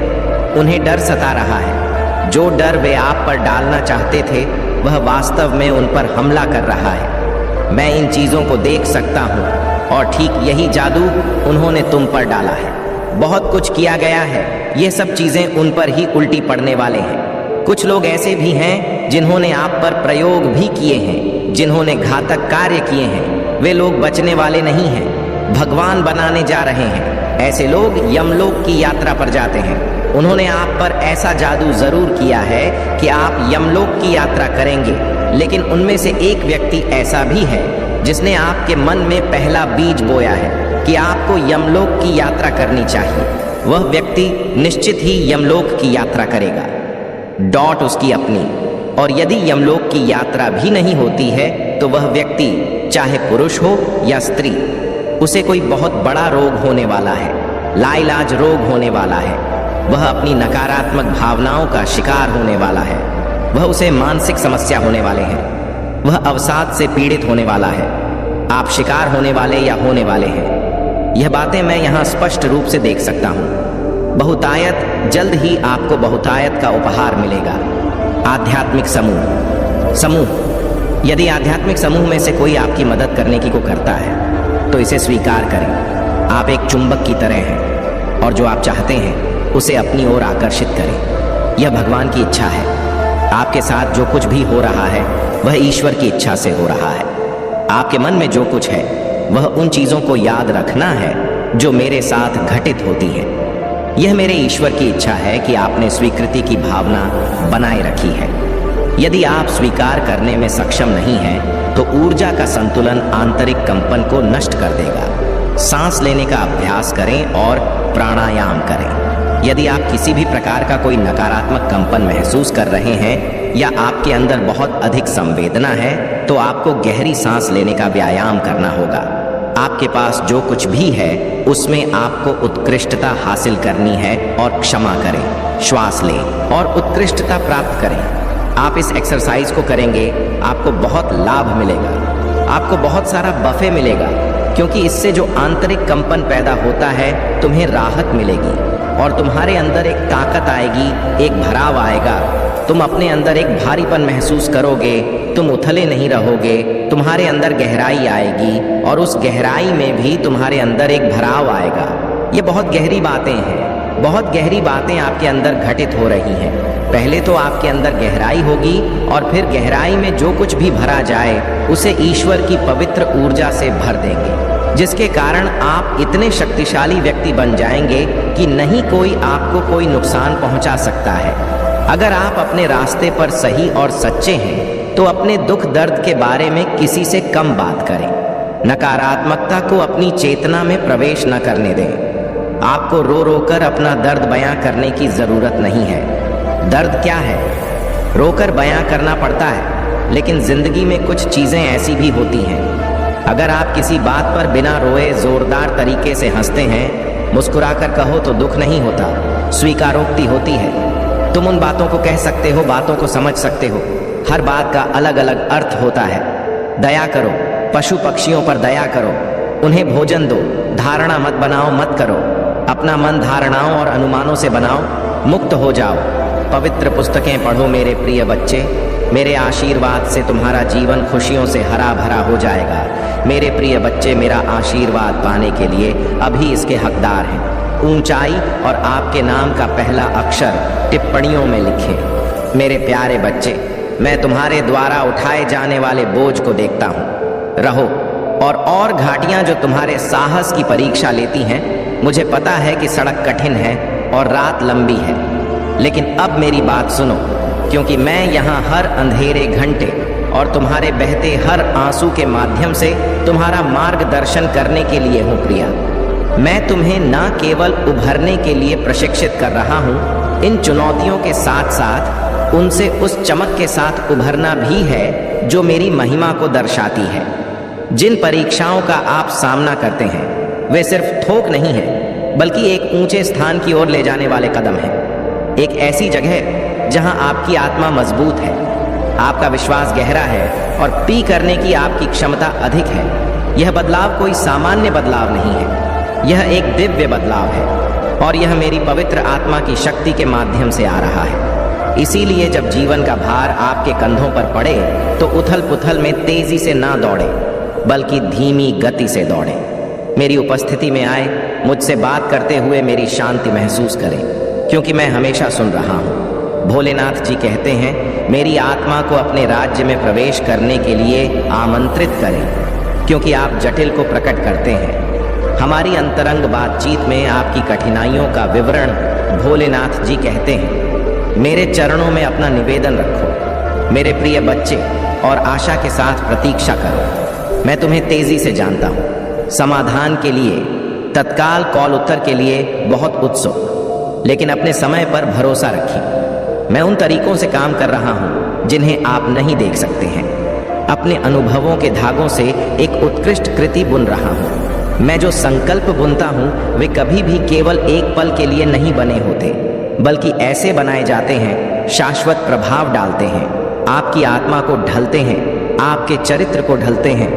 उन्हें डर सता रहा है। जो डर वे आप पर डालना चाहते थे वह वास्तव में उन पर हमला कर रहा है। मैं इन चीज़ों को देख सकता हूँ और ठीक यही जादू उन्होंने तुम पर डाला है। बहुत कुछ किया गया है, ये सब चीज़ें उन पर ही उल्टी पड़ने वाले हैं। कुछ लोग ऐसे भी हैं जिन्होंने आप पर प्रयोग भी किए हैं, जिन्होंने घातक कार्य किए हैं। वे लोग बचने वाले नहीं हैं, भगवान बनाने जा रहे हैं। ऐसे लोग यमलोक की यात्रा पर जाते हैं। उन्होंने आप पर ऐसा जादू जरूर किया है कि आप यमलोक की यात्रा करेंगे, लेकिन उनमें से एक व्यक्ति ऐसा भी है जिसने आपके मन में पहला बीज बोया है कि आपको यमलोक की यात्रा करनी चाहिए। वह व्यक्ति निश्चित ही यमलोक की यात्रा करेगा, डॉट उसकी अपनी। और यदि यमलोक की यात्रा भी नहीं होती है तो वह व्यक्ति, चाहे पुरुष हो या स्त्री, उसे कोई बहुत बड़ा रोग होने वाला है, लाइलाज रोग होने वाला है। वह अपनी नकारात्मक भावनाओं का शिकार होने वाला है। वह उसे मानसिक समस्या होने वाले हैं। वह अवसाद से पीड़ित होने वाला है। आप शिकार होने वाले या होने वाले हैं। यह बातें मैं यहाँ स्पष्ट रूप से देख सकता हूँ। बहुतायत, जल्द ही आपको बहुतायत का उपहार मिलेगा। आध्यात्मिक समूह, यदि आध्यात्मिक समूह में से कोई आपकी मदद करने की को करता है तो इसे स्वीकार करें। आप एक चुंबक की तरह हैं और जो आप चाहते हैं उसे अपनी ओर आकर्षित करें। यह भगवान की इच्छा है। आपके साथ जो कुछ भी हो रहा है वह ईश्वर की इच्छा से हो रहा है। आपके मन में जो कुछ है वह उन चीज़ों को याद रखना है जो मेरे साथ घटित होती है। यह मेरे ईश्वर की इच्छा है कि आपने स्वीकृति की भावना बनाए रखी है। यदि आप स्वीकार करने में सक्षम नहीं हैं तो ऊर्जा का संतुलन आंतरिक कंपन को नष्ट कर देगा। सांस लेने का अभ्यास करें और प्राणायाम करें। यदि आप किसी भी प्रकार का कोई नकारात्मक कंपन महसूस कर रहे हैं या आपके अंदर बहुत अधिक संवेदना है तो आपको गहरी सांस लेने का व्यायाम करना होगा। आपके पास जो कुछ भी है उसमें आपको उत्कृष्टता हासिल करनी है और क्षमा करें। श्वास लें और उत्कृष्टता प्राप्त करें। आप इस एक्सरसाइज को करेंगे, आपको बहुत लाभ मिलेगा। आपको बहुत सारा बफे मिलेगा क्योंकि इससे जो आंतरिक कंपन पैदा होता है तुम्हें राहत मिलेगी और तुम्हारे अंदर एक ताकत आएगी, एक भराव आएगा। तुम अपने अंदर एक भारीपन महसूस करोगे, तुम उथले नहीं रहोगे, तुम्हारे अंदर गहराई आएगी और उस गहराई में भी तुम्हारे अंदर एक भराव आएगा। ये बहुत गहरी बातें हैं, बहुत गहरी बातें आपके अंदर घटित हो रही हैं। पहले तो आपके अंदर गहराई होगी और फिर गहराई में जो कुछ भी भरा जाए उसे ईश्वर की पवित्र ऊर्जा से भर देंगे, जिसके कारण आप इतने शक्तिशाली व्यक्ति बन जाएंगे कि नहीं कोई आपको कोई नुकसान पहुंचा सकता है। अगर आप अपने रास्ते पर सही और सच्चे हैं तो अपने दुख दर्द के बारे में किसी से कम बात करें। नकारात्मकता को अपनी चेतना में प्रवेश न करने दें। आपको रो रो कर अपना दर्द बयां करने की जरूरत नहीं है। दर्द क्या है? रोकर बयां करना पड़ता है, लेकिन जिंदगी में कुछ चीजें ऐसी भी होती हैं। अगर आप किसी बात पर बिना रोए जोरदार तरीके से हंसते हैं, मुस्कुराकर कहो तो दुख नहीं होता, स्वीकारोक्ति होती है। तुम उन बातों को कह सकते हो, बातों को समझ सकते हो। हर बात का अलग अलग अर्थ होता है। दया करो, पशु पक्षियों पर दया करो, उन्हें भोजन दो। धारणा मत बनाओ, मत करो। अपना मन धारणाओं और अनुमानों से बनाओ, मुक्त हो जाओ। पवित्र पुस्तकें पढ़ो मेरे प्रिय बच्चे। मेरे आशीर्वाद से तुम्हारा जीवन खुशियों से हरा भरा हो जाएगा। मेरे प्रिय बच्चे, मेरा आशीर्वाद पाने के लिए अभी इसके हकदार हैं। ऊंचाई और आपके नाम का पहला अक्षर टिप्पणियों में लिखें। मेरे प्यारे बच्चे, मैं तुम्हारे द्वारा उठाए जाने वाले बोझ को देखता हूँ। रहो और घाटियाँ जो तुम्हारे साहस की परीक्षा लेती हैं। मुझे पता है कि सड़क कठिन है और रात लंबी है, लेकिन अब मेरी बात सुनो, क्योंकि मैं यहाँ हर अंधेरे घंटे और तुम्हारे बहते हर आंसू के माध्यम से तुम्हारा मार्गदर्शन करने के लिए हूँ प्रिया। मैं तुम्हें न केवल उभरने के लिए प्रशिक्षित कर रहा हूँ, इन चुनौतियों के साथ साथ उनसे उस चमक के साथ उभरना भी है जो मेरी महिमा को दर्शाती है। जिन परीक्षाओं का आप सामना करते हैं वे सिर्फ थोक नहीं है, बल्कि एक ऊंचे स्थान की ओर ले जाने वाले कदम हैं। एक ऐसी जगह जहां आपकी आत्मा मजबूत है, आपका विश्वास गहरा है और पी करने की आपकी क्षमता अधिक है। यह बदलाव कोई सामान्य बदलाव नहीं है, यह एक दिव्य बदलाव है और यह मेरी पवित्र आत्मा की शक्ति के माध्यम से आ रहा है। इसीलिए जब जीवन का भार आपके कंधों पर पड़े तो उथल पुथल में तेजी से ना दौड़े, बल्कि धीमी गति से दौड़े। मेरी उपस्थिति में आए, मुझसे बात करते हुए मेरी शांति महसूस करें, क्योंकि मैं हमेशा सुन रहा हूँ। भोलेनाथ जी कहते हैं, मेरी आत्मा को अपने राज्य में प्रवेश करने के लिए आमंत्रित करें, क्योंकि आप जटिल को प्रकट करते हैं। हमारी अंतरंग बातचीत में आपकी कठिनाइयों का विवरण भोलेनाथ जी कहते हैं। मेरे चरणों में अपना निवेदन रखो मेरे प्रिय बच्चे, और आशा के साथ प्रतीक्षा करो। मैं तुम्हें तेजी से जानता हूँ, समाधान के लिए, तत्काल कॉल उत्तर के लिए बहुत उत्सुक, लेकिन अपने समय पर भरोसा रखिए। मैं उन तरीकों से काम कर रहा हूँ जिन्हें आप नहीं देख सकते हैं। अपने अनुभवों के धागों से एक उत्कृष्ट कृति बुन रहा हूँ। मैं जो संकल्प बुनता हूँ वे कभी भी केवल एक पल के लिए नहीं बने होते, बल्कि ऐसे बनाए जाते हैं, शाश्वत प्रभाव डालते हैं, आपकी आत्मा को ढलते हैं, आपके चरित्र को ढलते हैं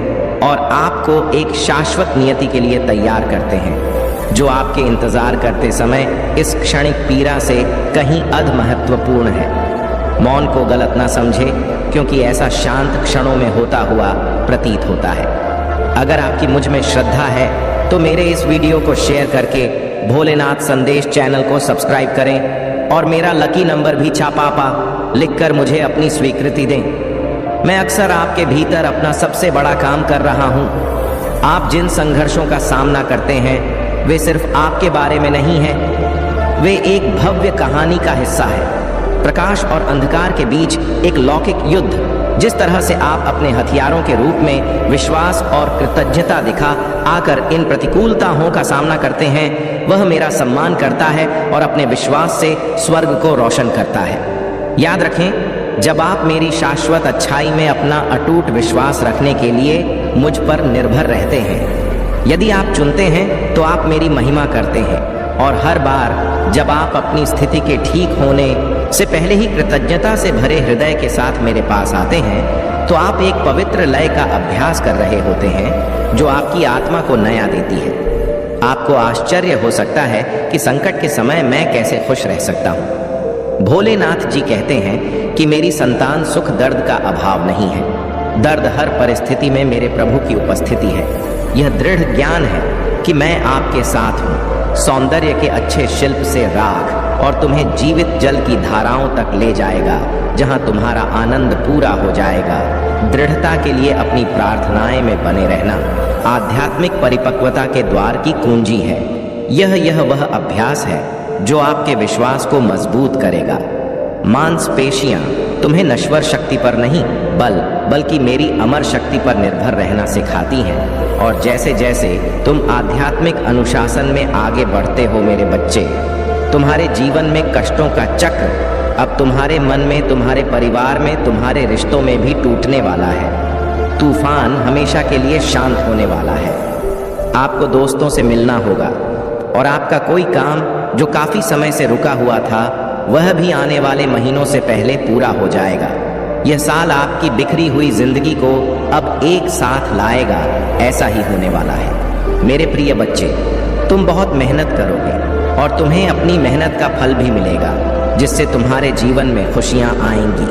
और आपको एक शाश्वत नियति के लिए तैयार करते हैं, जो आपके इंतजार करते समय इस क्षणिक पीड़ा से कहीं अधिक महत्वपूर्ण है। मौन को गलत ना समझे, क्योंकि ऐसा शांत क्षणों में होता हुआ प्रतीत होता है। अगर आपकी मुझ में श्रद्धा है तो मेरे इस वीडियो को शेयर करके भोलेनाथ संदेश चैनल को सब्सक्राइब करें और मेरा लकी नंबर भी छापा लिखकर मुझे अपनी स्वीकृति दें। मैं अक्सर आपके भीतर अपना सबसे बड़ा काम कर रहा हूँ। आप जिन संघर्षों का सामना करते हैं वे सिर्फ आपके बारे में नहीं है, वे एक भव्य कहानी का हिस्सा है। प्रकाश और अंधकार के बीच एक लौकिक युद्ध। जिस तरह से आप अपने हथियारों के रूप में विश्वास और कृतज्ञता दिखा आकर इन प्रतिकूलताओं का सामना करते हैं, वह मेरा सम्मान करता है और अपने विश्वास से स्वर्ग को रोशन करता है। याद रखें, जब आप मेरी शाश्वत अच्छाई में अपना अटूट विश्वास रखने के लिए मुझ पर निर्भर रहते हैं, यदि आप चुनते हैं तो आप मेरी महिमा करते हैं। और हर बार जब आप अपनी स्थिति के ठीक होने से पहले ही कृतज्ञता से भरे हृदय के साथ मेरे पास आते हैं, तो आप एक पवित्र लय का अभ्यास कर रहे होते हैं जो आपकी आत्मा को नया देती है। आपको आश्चर्य हो सकता है कि संकट के समय मैं कैसे खुश रह सकता हूँ। भोलेनाथ जी कहते हैं कि मेरी संतान सुख दर्द का अभाव नहीं है। दर्द हर परिस्थिति में मेरे प्रभु की उपस्थिति है। यह दृढ़ ज्ञान है कि मैं आपके साथ हूँ। सौंदर्य के अच्छे शिल्प से राख और तुम्हें जीवित जल की धाराओं तक ले जाएगा, जहाँ तुम्हारा आनंद पूरा हो जाएगा। दृढ़ता के लिए अपनी प्रार्थनाएं में बने रहना आध्यात्मिक परिपक्वता के द्वार की कुंजी है। यह वह अभ्यास है जो आपके विश्वास को मजबूत करेगा। मांसपेशियां तुम्हें नश्वर शक्ति पर नहीं बल्कि मेरी अमर शक्ति पर निर्भर रहना सिखाती हैं। और जैसे जैसे तुम आध्यात्मिक अनुशासन में आगे बढ़ते हो मेरे बच्चे, तुम्हारे जीवन में कष्टों का चक्र अब तुम्हारे मन में, तुम्हारे परिवार में, तुम्हारे रिश्तों में भी टूटने वाला है। तूफान हमेशा के लिए शांत होने वाला है। आपको दोस्तों से मिलना होगा और आपका कोई काम जो काफी समय से रुका हुआ था वह भी आने वाले महीनों से पहले पूरा हो जाएगा। यह साल आपकी बिखरी हुई जिंदगी को अब एक साथ लाएगा, ऐसा ही होने वाला है। मेरे प्रिय बच्चे, तुम बहुत मेहनत करोगे और तुम्हें अपनी मेहनत का फल भी मिलेगा, जिससे तुम्हारे जीवन में खुशियां आएंगी।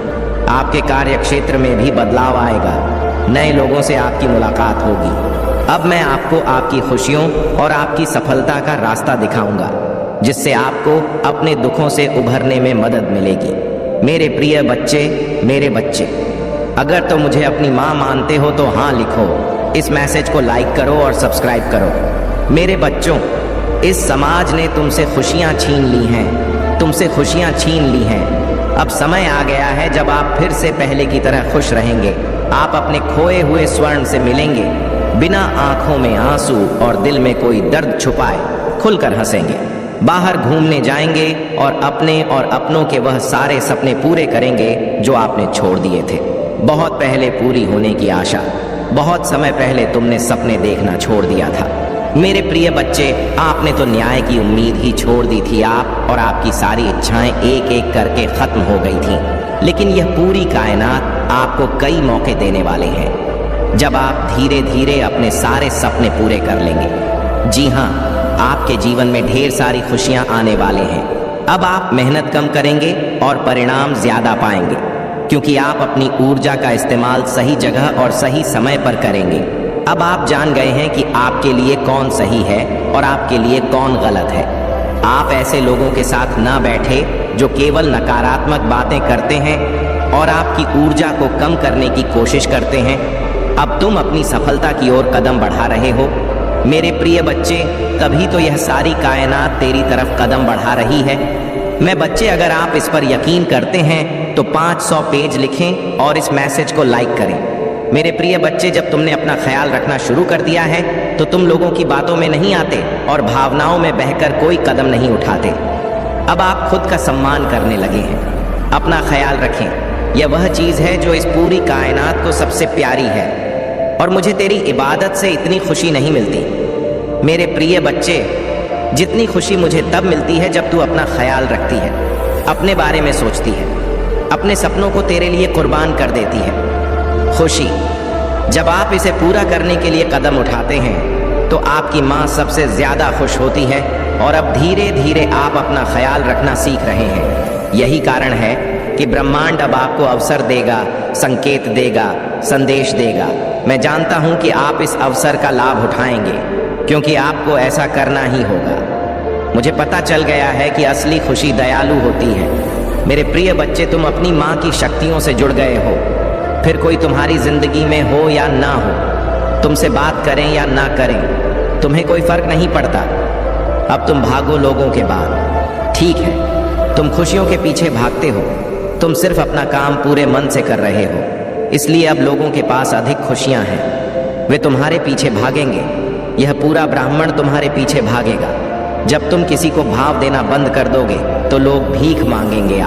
आपके कार्य क्षेत्र में भी बदलाव आएगा। नए लोगों से आपकी मुलाकात होगी। अब मैं आपको आपकी खुशियों और आपकी सफलता का रास्ता दिखाऊंगा, जिससे आपको अपने दुखों से उभरने में मदद मिलेगी। मेरे प्रिय बच्चे, मेरे बच्चे, अगर तो मुझे अपनी माँ मानते हो तो हाँ लिखो। इस मैसेज को लाइक करो और सब्सक्राइब करो। मेरे बच्चों, इस समाज ने तुमसे खुशियाँ छीन ली हैं, तुमसे खुशियाँ छीन ली हैं। अब समय आ गया है जब आप फिर से पहले की तरह खुश रहेंगे। आप अपने खोए हुए स्वर्ण से मिलेंगे, बिना आंखों में आंसू और दिल में कोई दर्द छुपाए खुलकर हंसेंगे। बाहर घूमने जाएंगे और अपने और अपनों के वह सारे सपने पूरे करेंगे जो आपने छोड़ दिए थे। बहुत पहले पूरी होने की आशा, बहुत समय पहले तुमने सपने देखना छोड़ दिया था। मेरे प्रिय बच्चे, आपने तो न्याय की उम्मीद ही छोड़ दी थी। आप और आपकी सारी इच्छाएं एक एक करके खत्म हो गई थी। लेकिन यह पूरी कायनात आपको कई मौके देने वाले हैं, जब आप धीरे धीरे अपने सारे सपने पूरे कर लेंगे। जी हाँ, आपके जीवन में ढेर सारी खुशियां आने वाले हैं। अब आप मेहनत कम करेंगे और परिणाम ज्यादा पाएंगे, क्योंकि आप अपनी ऊर्जा का इस्तेमाल सही जगह और सही समय पर करेंगे। अब आप जान गए हैं कि आपके लिए कौन सही है और आपके लिए कौन गलत है। आप ऐसे लोगों के साथ ना बैठे जो केवल नकारात्मक बातें करते हैं और आपकी ऊर्जा को कम करने की कोशिश करते हैं। अब तुम अपनी सफलता की ओर कदम बढ़ा रहे हो। मेरे प्रिय बच्चे, तभी तो यह सारी कायनात तेरी तरफ कदम बढ़ा रही है। मैं बच्चे, अगर आप इस पर यकीन करते हैं तो 500 पेज लिखें और इस मैसेज को लाइक करें। मेरे प्रिय बच्चे, जब तुमने अपना ख्याल रखना शुरू कर दिया है तो तुम लोगों की बातों में नहीं आते और भावनाओं में बहकर कोई कदम नहीं उठाते। अब आप खुद का सम्मान करने लगे हैं। अपना ख्याल रखें। यह वह चीज़ है जो इस पूरी कायनात को सबसे प्यारी है, और मुझे तेरी इबादत से इतनी खुशी नहीं मिलती। मेरे प्रिय बच्चे, जितनी खुशी मुझे तब मिलती है जब तू अपना ख्याल रखती है, अपने बारे में सोचती है, अपने सपनों को तेरे लिए कुर्बान कर देती है। खुशी, जब आप इसे पूरा करने के लिए कदम उठाते हैं तो आपकी माँ सबसे ज़्यादा खुश होती है, और अब धीरे धीरे आप अपना ख्याल रखना सीख रहे हैं। यही कारण है कि ब्रह्मांड अब आपको अवसर देगा, संकेत देगा, संदेश देगा। मैं जानता हूँ कि आप इस अवसर का लाभ उठाएंगे, क्योंकि आपको ऐसा करना ही होगा। मुझे पता चल गया है कि असली खुशी दयालु होती है। मेरे प्रिय बच्चे, तुम अपनी माँ की शक्तियों से जुड़ गए हो। फिर कोई तुम्हारी जिंदगी में हो या ना हो, तुमसे बात करें या ना करें, तुम्हें कोई फर्क नहीं पड़ता। अब तुम भागो लोगों के बाद। ठीक है, तुम खुशियों के पीछे भागते हो, तुम सिर्फ अपना काम पूरे मन से कर रहे हो, इसलिए अब लोगों के पास अधिक खुशियां हैं। वे तुम्हारे पीछे भागेंगे। यह पूरा ब्राह्मण तुम्हारे पीछे भागेगा। जब तुम किसी को भाव देना बंद कर दोगे तो लोग भीख मांगेंगे।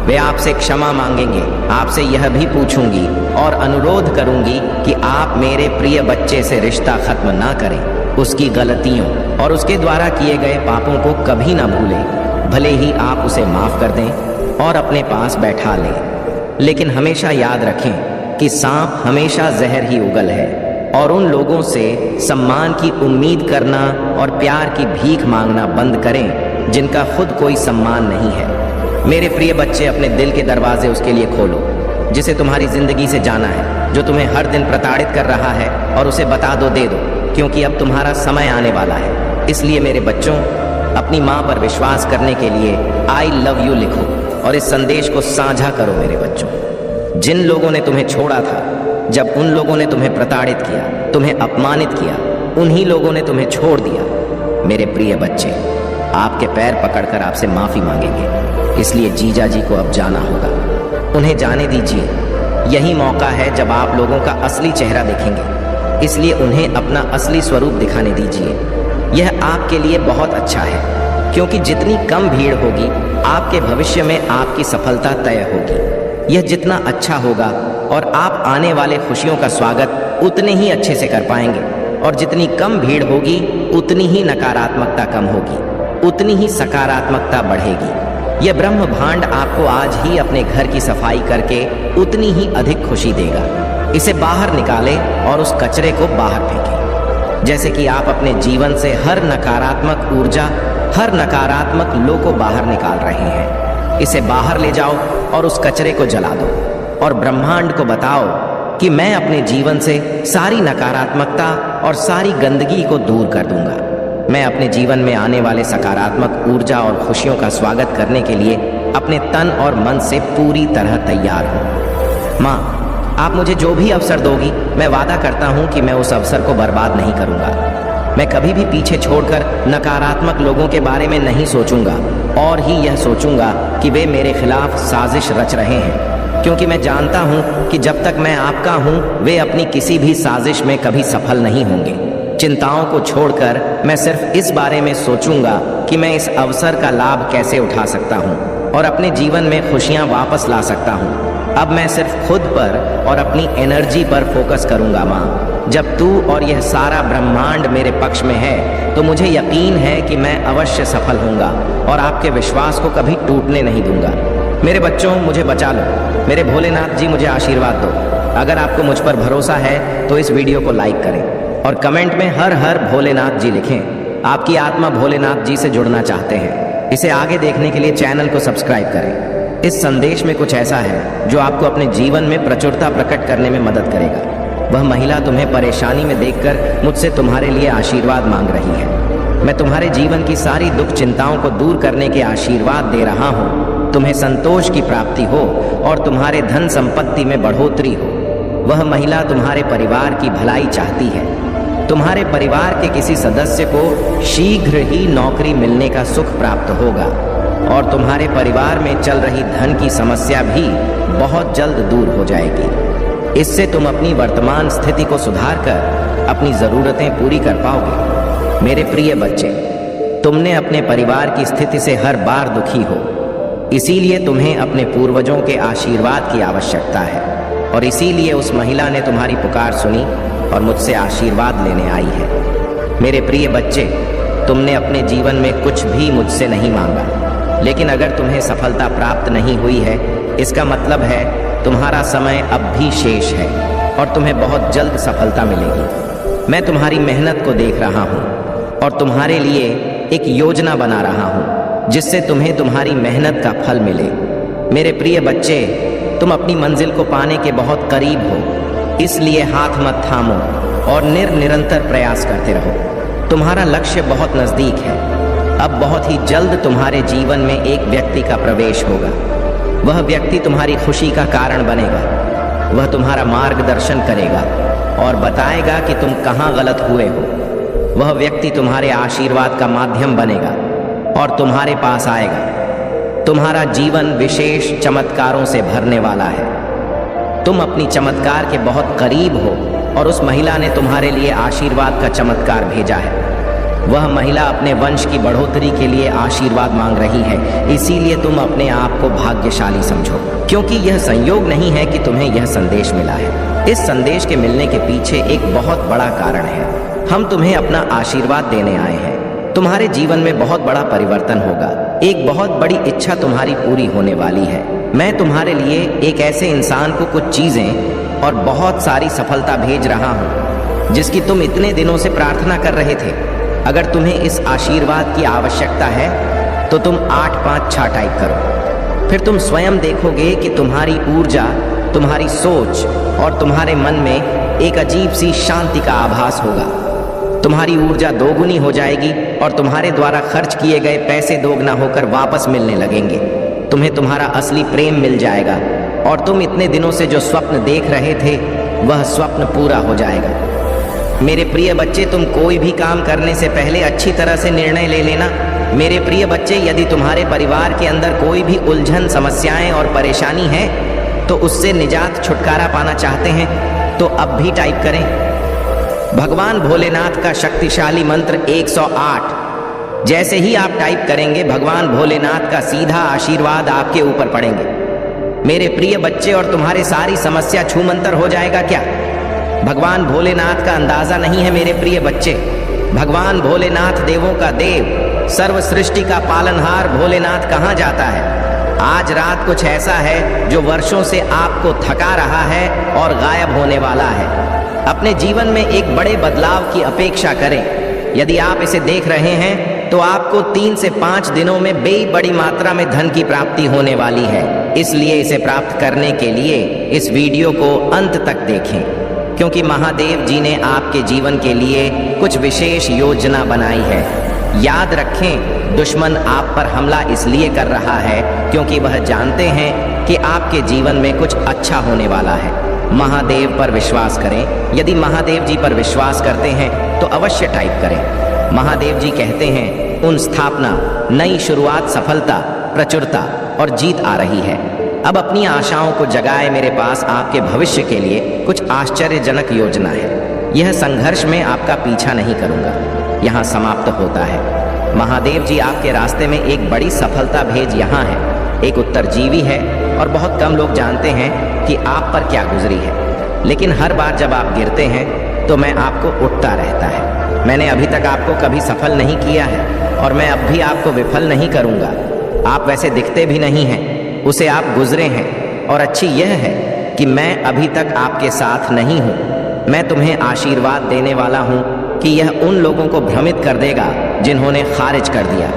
वे आपसे क्षमा मांगेंगे। आपसे यह भी पूछूंगी और अनुरोध करूंगी कि आप मेरे प्रिय बच्चे से रिश्ता खत्म ना करें। उसकी गलतियों और उसके द्वारा किए गए पापों को कभी ना भूलें। भले ही आप उसे माफ कर दें और अपने पास बैठा लें, लेकिन हमेशा याद रखें कि सांप हमेशा जहर ही उगल है, और उन लोगों से सम्मान की उम्मीद करना और प्यार की भीख मांगना बंद करें जिनका खुद कोई सम्मान नहीं है। मेरे प्रिय बच्चे, अपने दिल के दरवाजे उसके लिए खोलो जिसे तुम्हारी जिंदगी से जाना है, जो तुम्हें हर दिन प्रताड़ित कर रहा है, और उसे बता दो, दे दो, क्योंकि अब तुम्हारा समय आने वाला है। इसलिए मेरे बच्चों, अपनी माँ पर विश्वास करने के लिए आई लव यू लिखो और इस संदेश को साझा करो। मेरे बच्चों, जिन लोगों ने तुम्हें छोड़ा था, जब उन लोगों ने तुम्हें प्रताड़ित किया, तुम्हें अपमानित किया, उन्हीं लोगों ने तुम्हें छोड़ दिया। मेरे प्रिय बच्चे, आपके पैर पकड़कर आपसे माफी मांगेंगे, इसलिए जीजा जी को अब जाना होगा। उन्हें जाने दीजिए। यही मौका है जब आप लोगों का असली चेहरा देखेंगे, इसलिए उन्हें अपना असली स्वरूप दिखाने दीजिए। यह आपके लिए बहुत अच्छा है, क्योंकि जितनी कम भीड़ होगी, आपके भविष्य में आपकी सफलता तय होगी। यह जितना अच्छा होगा और आप आने वाले खुशियों का स्वागत उतने ही अच्छे से कर पाएंगे, और जितनी कम भीड़ होगी, उतनी ही नकारात्मकता कम होगी, उतनी ही सकारात्मकता बढ़ेगी। यह ब्रह्म भांड आपको आज ही अपने घर की सफाई करके उतनी ही अधिक खुशी देगा। इसे बाहर निकालें और उस कचरे को बाहर फेंकें। जैसे कि आप अपने जीवन से हर नकारात्मक ऊर्जा, हर नकारात्मक लो को बाहर निकाल रहे हैं। इसे बाहर ले जाओ और उस कचरे को जला दो और ब्रह्मांड को बताओ कि मैं अपने जीवन से सारी नकारात्मकता और सारी गंदगी को दूर कर दूंगा। मैं अपने जीवन में आने वाले सकारात्मक ऊर्जा और खुशियों का स्वागत करने के लिए अपने तन और मन से पूरी तरह तैयार हूँ। माँ, आप मुझे जो भी अवसर दोगी, मैं वादा करता हूँ कि मैं उस अवसर को बर्बाद नहीं करूँगा। मैं कभी भी पीछे छोड़कर नकारात्मक लोगों के बारे में नहीं सोचूंगा, और ही यह सोचूंगा कि वे मेरे खिलाफ साजिश रच रहे हैं, क्योंकि मैं जानता हूँ कि जब तक मैं आपका हूँ, वे अपनी किसी भी साजिश में कभी सफल नहीं होंगे। चिंताओं को छोड़कर मैं सिर्फ इस बारे में सोचूंगा कि मैं इस अवसर का लाभ कैसे उठा सकता हूँ और अपने जीवन में खुशियाँ वापस ला सकता हूँ। अब मैं सिर्फ खुद पर और अपनी एनर्जी पर फोकस करूंगा। माँ, जब तू और यह सारा ब्रह्मांड मेरे पक्ष में है, तो मुझे यकीन है कि मैं अवश्य सफल होऊंगा और आपके विश्वास को कभी टूटने नहीं दूंगा। मेरे बच्चों, मुझे बचा लो। मेरे भोलेनाथ जी, मुझे आशीर्वाद दो। अगर आपको मुझ पर भरोसा है तो इस वीडियो को लाइक करें और कमेंट में हर हर भोलेनाथ जी लिखें। आपकी आत्मा भोलेनाथ जी से जुड़ना चाहते हैं। इसे आगे देखने के लिए चैनल को सब्सक्राइब करें। इस संदेश में कुछ ऐसा है जो आपको अपने जीवन में प्रचुरता प्रकट करने में मदद करेगा। वह महिला तुम्हें परेशानी में देखकर मुझसे तुम्हारे लिए आशीर्वाद मांग रही है। मैं तुम्हारे जीवन की सारी दुख चिंताओं को दूर करने के आशीर्वाद दे रहा हूँ। तुम्हें संतोष की प्राप्ति हो और तुम्हारे धन संपत्ति में बढ़ोतरी हो। वह महिला तुम्हारे परिवार की भलाई चाहती है। तुम्हारे परिवार के किसी सदस्य को शीघ्र ही नौकरी मिलने का सुख प्राप्त होगा और तुम्हारे परिवार में चल रही धन की समस्या भी बहुत जल्द दूर हो जाएगी। इससे तुम अपनी वर्तमान स्थिति को सुधार कर अपनी जरूरतें पूरी कर पाओगे। मेरे प्रिय बच्चे, तुमने अपने परिवार की स्थिति से हर बार दुखी हो, इसीलिए तुम्हें अपने पूर्वजों के आशीर्वाद की आवश्यकता है, और इसीलिए उस महिला ने तुम्हारी पुकार सुनी और मुझसे आशीर्वाद लेने आई है। मेरे प्रिय बच्चे, तुमने अपने जीवन में कुछ भी मुझसे नहीं मांगा, लेकिन अगर तुम्हें सफलता प्राप्त नहीं हुई है, इसका मतलब है तुम्हारा समय अब भी शेष है और तुम्हें बहुत जल्द सफलता मिलेगी। मैं तुम्हारी मेहनत को देख रहा हूँ और तुम्हारे लिए एक योजना बना रहा हूँ जिससे तुम्हें तुम्हारी मेहनत का फल मिले। मेरे प्रिय बच्चे, तुम अपनी मंजिल को पाने के बहुत करीब हो, इसलिए हाथ मत थामो और निरंतर प्रयास करते रहो। तुम्हारा लक्ष्य बहुत नज़दीक है। अब बहुत ही जल्द तुम्हारे जीवन में एक व्यक्ति का प्रवेश होगा। वह व्यक्ति तुम्हारी खुशी का कारण बनेगा। वह तुम्हारा मार्गदर्शन करेगा और बताएगा कि तुम कहाँ गलत हुए हो। वह व्यक्ति तुम्हारे आशीर्वाद का माध्यम बनेगा और तुम्हारे पास आएगा। तुम्हारा जीवन विशेष चमत्कारों से भरने वाला है। तुम अपनी चमत्कार के बहुत करीब हो और उस महिला ने तुम्हारे लिए आशीर्वाद का चमत्कार भेजा है। वह महिला अपने वंश की बढ़ोतरी के लिए आशीर्वाद मांग रही है, इसीलिए तुम अपने आप को भाग्यशाली समझो, क्योंकि यह संयोग नहीं है कि तुम्हें यह संदेश मिला है। इस संदेश के मिलने के पीछे एक बहुत बड़ा कारण है। हम तुम्हें अपना आशीर्वाद देने आए हैं। तुम्हारे जीवन में बहुत बड़ा परिवर्तन होगा। एक बहुत बड़ी इच्छा तुम्हारी पूरी होने वाली है। मैं तुम्हारे लिए एक ऐसे इंसान को कुछ चीजें और बहुत सारी सफलता भेज रहा हूँ जिसकी तुम इतने दिनों से प्रार्थना कर रहे थे। अगर तुम्हें इस आशीर्वाद की आवश्यकता है तो तुम 856 टाइप करो। फिर तुम स्वयं देखोगे कि तुम्हारी ऊर्जा, तुम्हारी सोच और तुम्हारे मन में एक अजीब सी शांति का आभास होगा। तुम्हारी ऊर्जा दोगुनी हो जाएगी और तुम्हारे द्वारा खर्च किए गए पैसे दोगुना होकर वापस मिलने लगेंगे। तुम्हें तुम्हारा असली प्रेम मिल जाएगा और तुम इतने दिनों से जो स्वप्न देख रहे थे वह स्वप्न पूरा हो जाएगा। मेरे प्रिय बच्चे, तुम कोई भी काम करने से पहले अच्छी तरह से निर्णय ले लेना। मेरे प्रिय बच्चे, यदि तुम्हारे परिवार के अंदर कोई भी उलझन, समस्याएं और परेशानी है तो उससे निजात, छुटकारा पाना चाहते हैं तो अब भी टाइप करें भगवान भोलेनाथ का शक्तिशाली मंत्र 108। जैसे ही आप टाइप करेंगे भगवान भोलेनाथ का सीधा आशीर्वाद आपके ऊपर पड़ेंगे। मेरे प्रिय बच्चे, और तुम्हारी सारी समस्या छूमंतर हो जाएगा क्या? भगवान भोलेनाथ का अंदाजा नहीं है मेरे प्रिय बच्चे। भगवान भोलेनाथ देवों का देव, सर्व सृष्टि का पालनहार भोलेनाथ कहाँ जाता है? आज रात कुछ ऐसा है जो वर्षों से आपको थका रहा है और गायब होने वाला है। अपने जीवन में एक बड़े बदलाव की अपेक्षा करें। यदि आप इसे देख रहे हैं तो आपको 3 से 5 दिनों में बड़ी मात्रा में धन की प्राप्ति होने वाली है। इसलिए इसे प्राप्त करने के लिए इस वीडियो को अंत तक देखें, क्योंकि महादेव जी ने आपके जीवन के लिए कुछ विशेष योजना बनाई है। याद रखें, दुश्मन आप पर हमला इसलिए कर रहा है क्योंकि वह जानते हैं कि आपके जीवन में कुछ अच्छा होने वाला है। महादेव पर विश्वास करें। यदि महादेव जी पर विश्वास करते हैं तो अवश्य टाइप करें। महादेव जी कहते हैं, उन स्थापना, नई शुरुआत, सफलता, प्रचुरता और जीत आ रही है। अब अपनी आशाओं को जगाए। मेरे पास आपके भविष्य के लिए कुछ आश्चर्यजनक योजना है। यह संघर्ष में आपका पीछा नहीं करूंगा, यहाँ समाप्त होता है। महादेव जी आपके रास्ते में एक बड़ी सफलता भेज यहाँ है। एक उत्तरजीवी है और बहुत कम लोग जानते हैं कि आप पर क्या गुजरी है, लेकिन हर बार जब आप गिरते हैं तो मैं आपको उठता रहता है। मैंने अभी तक आपको कभी सफल नहीं किया है और मैं अब भी आपको विफल नहीं करूँगा। आप वैसे दिखते भी नहीं हैं, उसे आप गुजरे हैं, और अच्छी यह है कि मैं अभी तक आपके साथ नहीं हूँ। मैं तुम्हें आशीर्वाद देने वाला हूँ कि यह उन लोगों को भ्रमित कर देगा जिन्होंने खारिज कर दिया।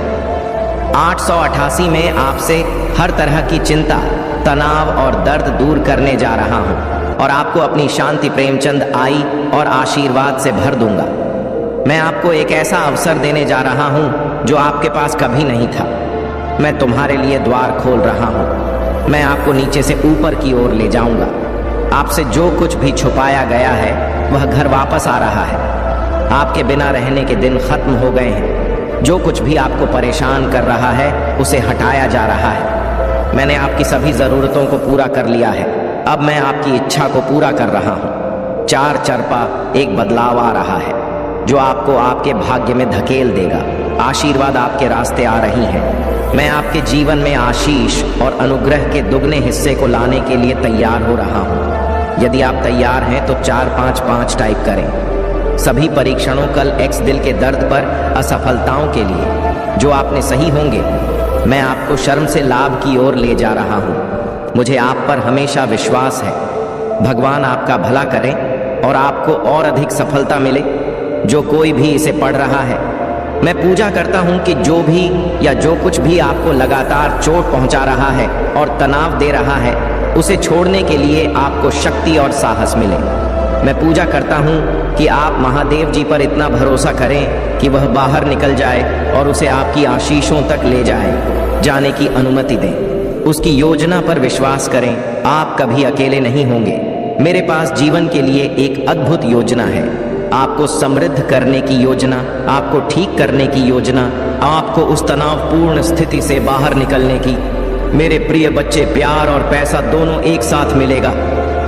888 में आपसे हर तरह की चिंता, तनाव और दर्द दूर करने जा रहा हूँ और आपको अपनी शांति, प्रेमचंद आई और आशीर्वाद से भर दूंगा। मैं आपको एक ऐसा अवसर देने जा रहा हूँ जो आपके पास कभी नहीं था। मैं तुम्हारे लिए द्वार खोल रहा हूँ। मैं आपको नीचे से ऊपर की ओर ले जाऊंगा। आपसे जो कुछ भी छुपाया गया है वह घर वापस आ रहा है। आपके बिना रहने के दिन खत्म हो गए हैं। जो कुछ भी आपको परेशान कर रहा है उसे हटाया जा रहा है। मैंने आपकी सभी ज़रूरतों को पूरा कर लिया है। अब मैं आपकी इच्छा को पूरा कर रहा हूँ। 4 चरपा एक बदलाव आ रहा है जो आपको आपके भाग्य में धकेल देगा। आशीर्वाद आपके रास्ते आ रही हैं। मैं आपके जीवन में आशीष और अनुग्रह के दुगने हिस्से को लाने के लिए तैयार हो रहा हूँ। यदि आप तैयार हैं तो 455 टाइप करें। सभी परीक्षणों, कल एक्स दिल के दर्द पर, असफलताओं के लिए जो आपने सही होंगे, मैं आपको शर्म से लाभ की ओर ले जा रहा हूँ। मुझे आप पर हमेशा विश्वास है। भगवान आपका भला करें और आपको और अधिक सफलता मिले। जो कोई भी इसे पढ़ रहा है, मैं पूजा करता हूँ कि जो भी या जो कुछ भी आपको लगातार चोट पहुँचा रहा है और तनाव दे रहा है, उसे छोड़ने के लिए आपको शक्ति और साहस मिले। मैं पूजा करता हूँ कि आप महादेव जी पर इतना भरोसा करें कि वह बाहर निकल जाए और उसे आपकी आशीषों तक ले जाने की अनुमति दें। उसकी योजना पर विश्वास करें। आप कभी अकेले नहीं होंगे। मेरे पास जीवन के लिए एक अद्भुत योजना है। आपको समृद्ध करने की योजना, आपको ठीक करने की योजना, आपको उस तनावपूर्ण स्थिति से बाहर निकलने की। मेरे प्रिय बच्चे, प्यार और पैसा दोनों एक साथ मिलेगा।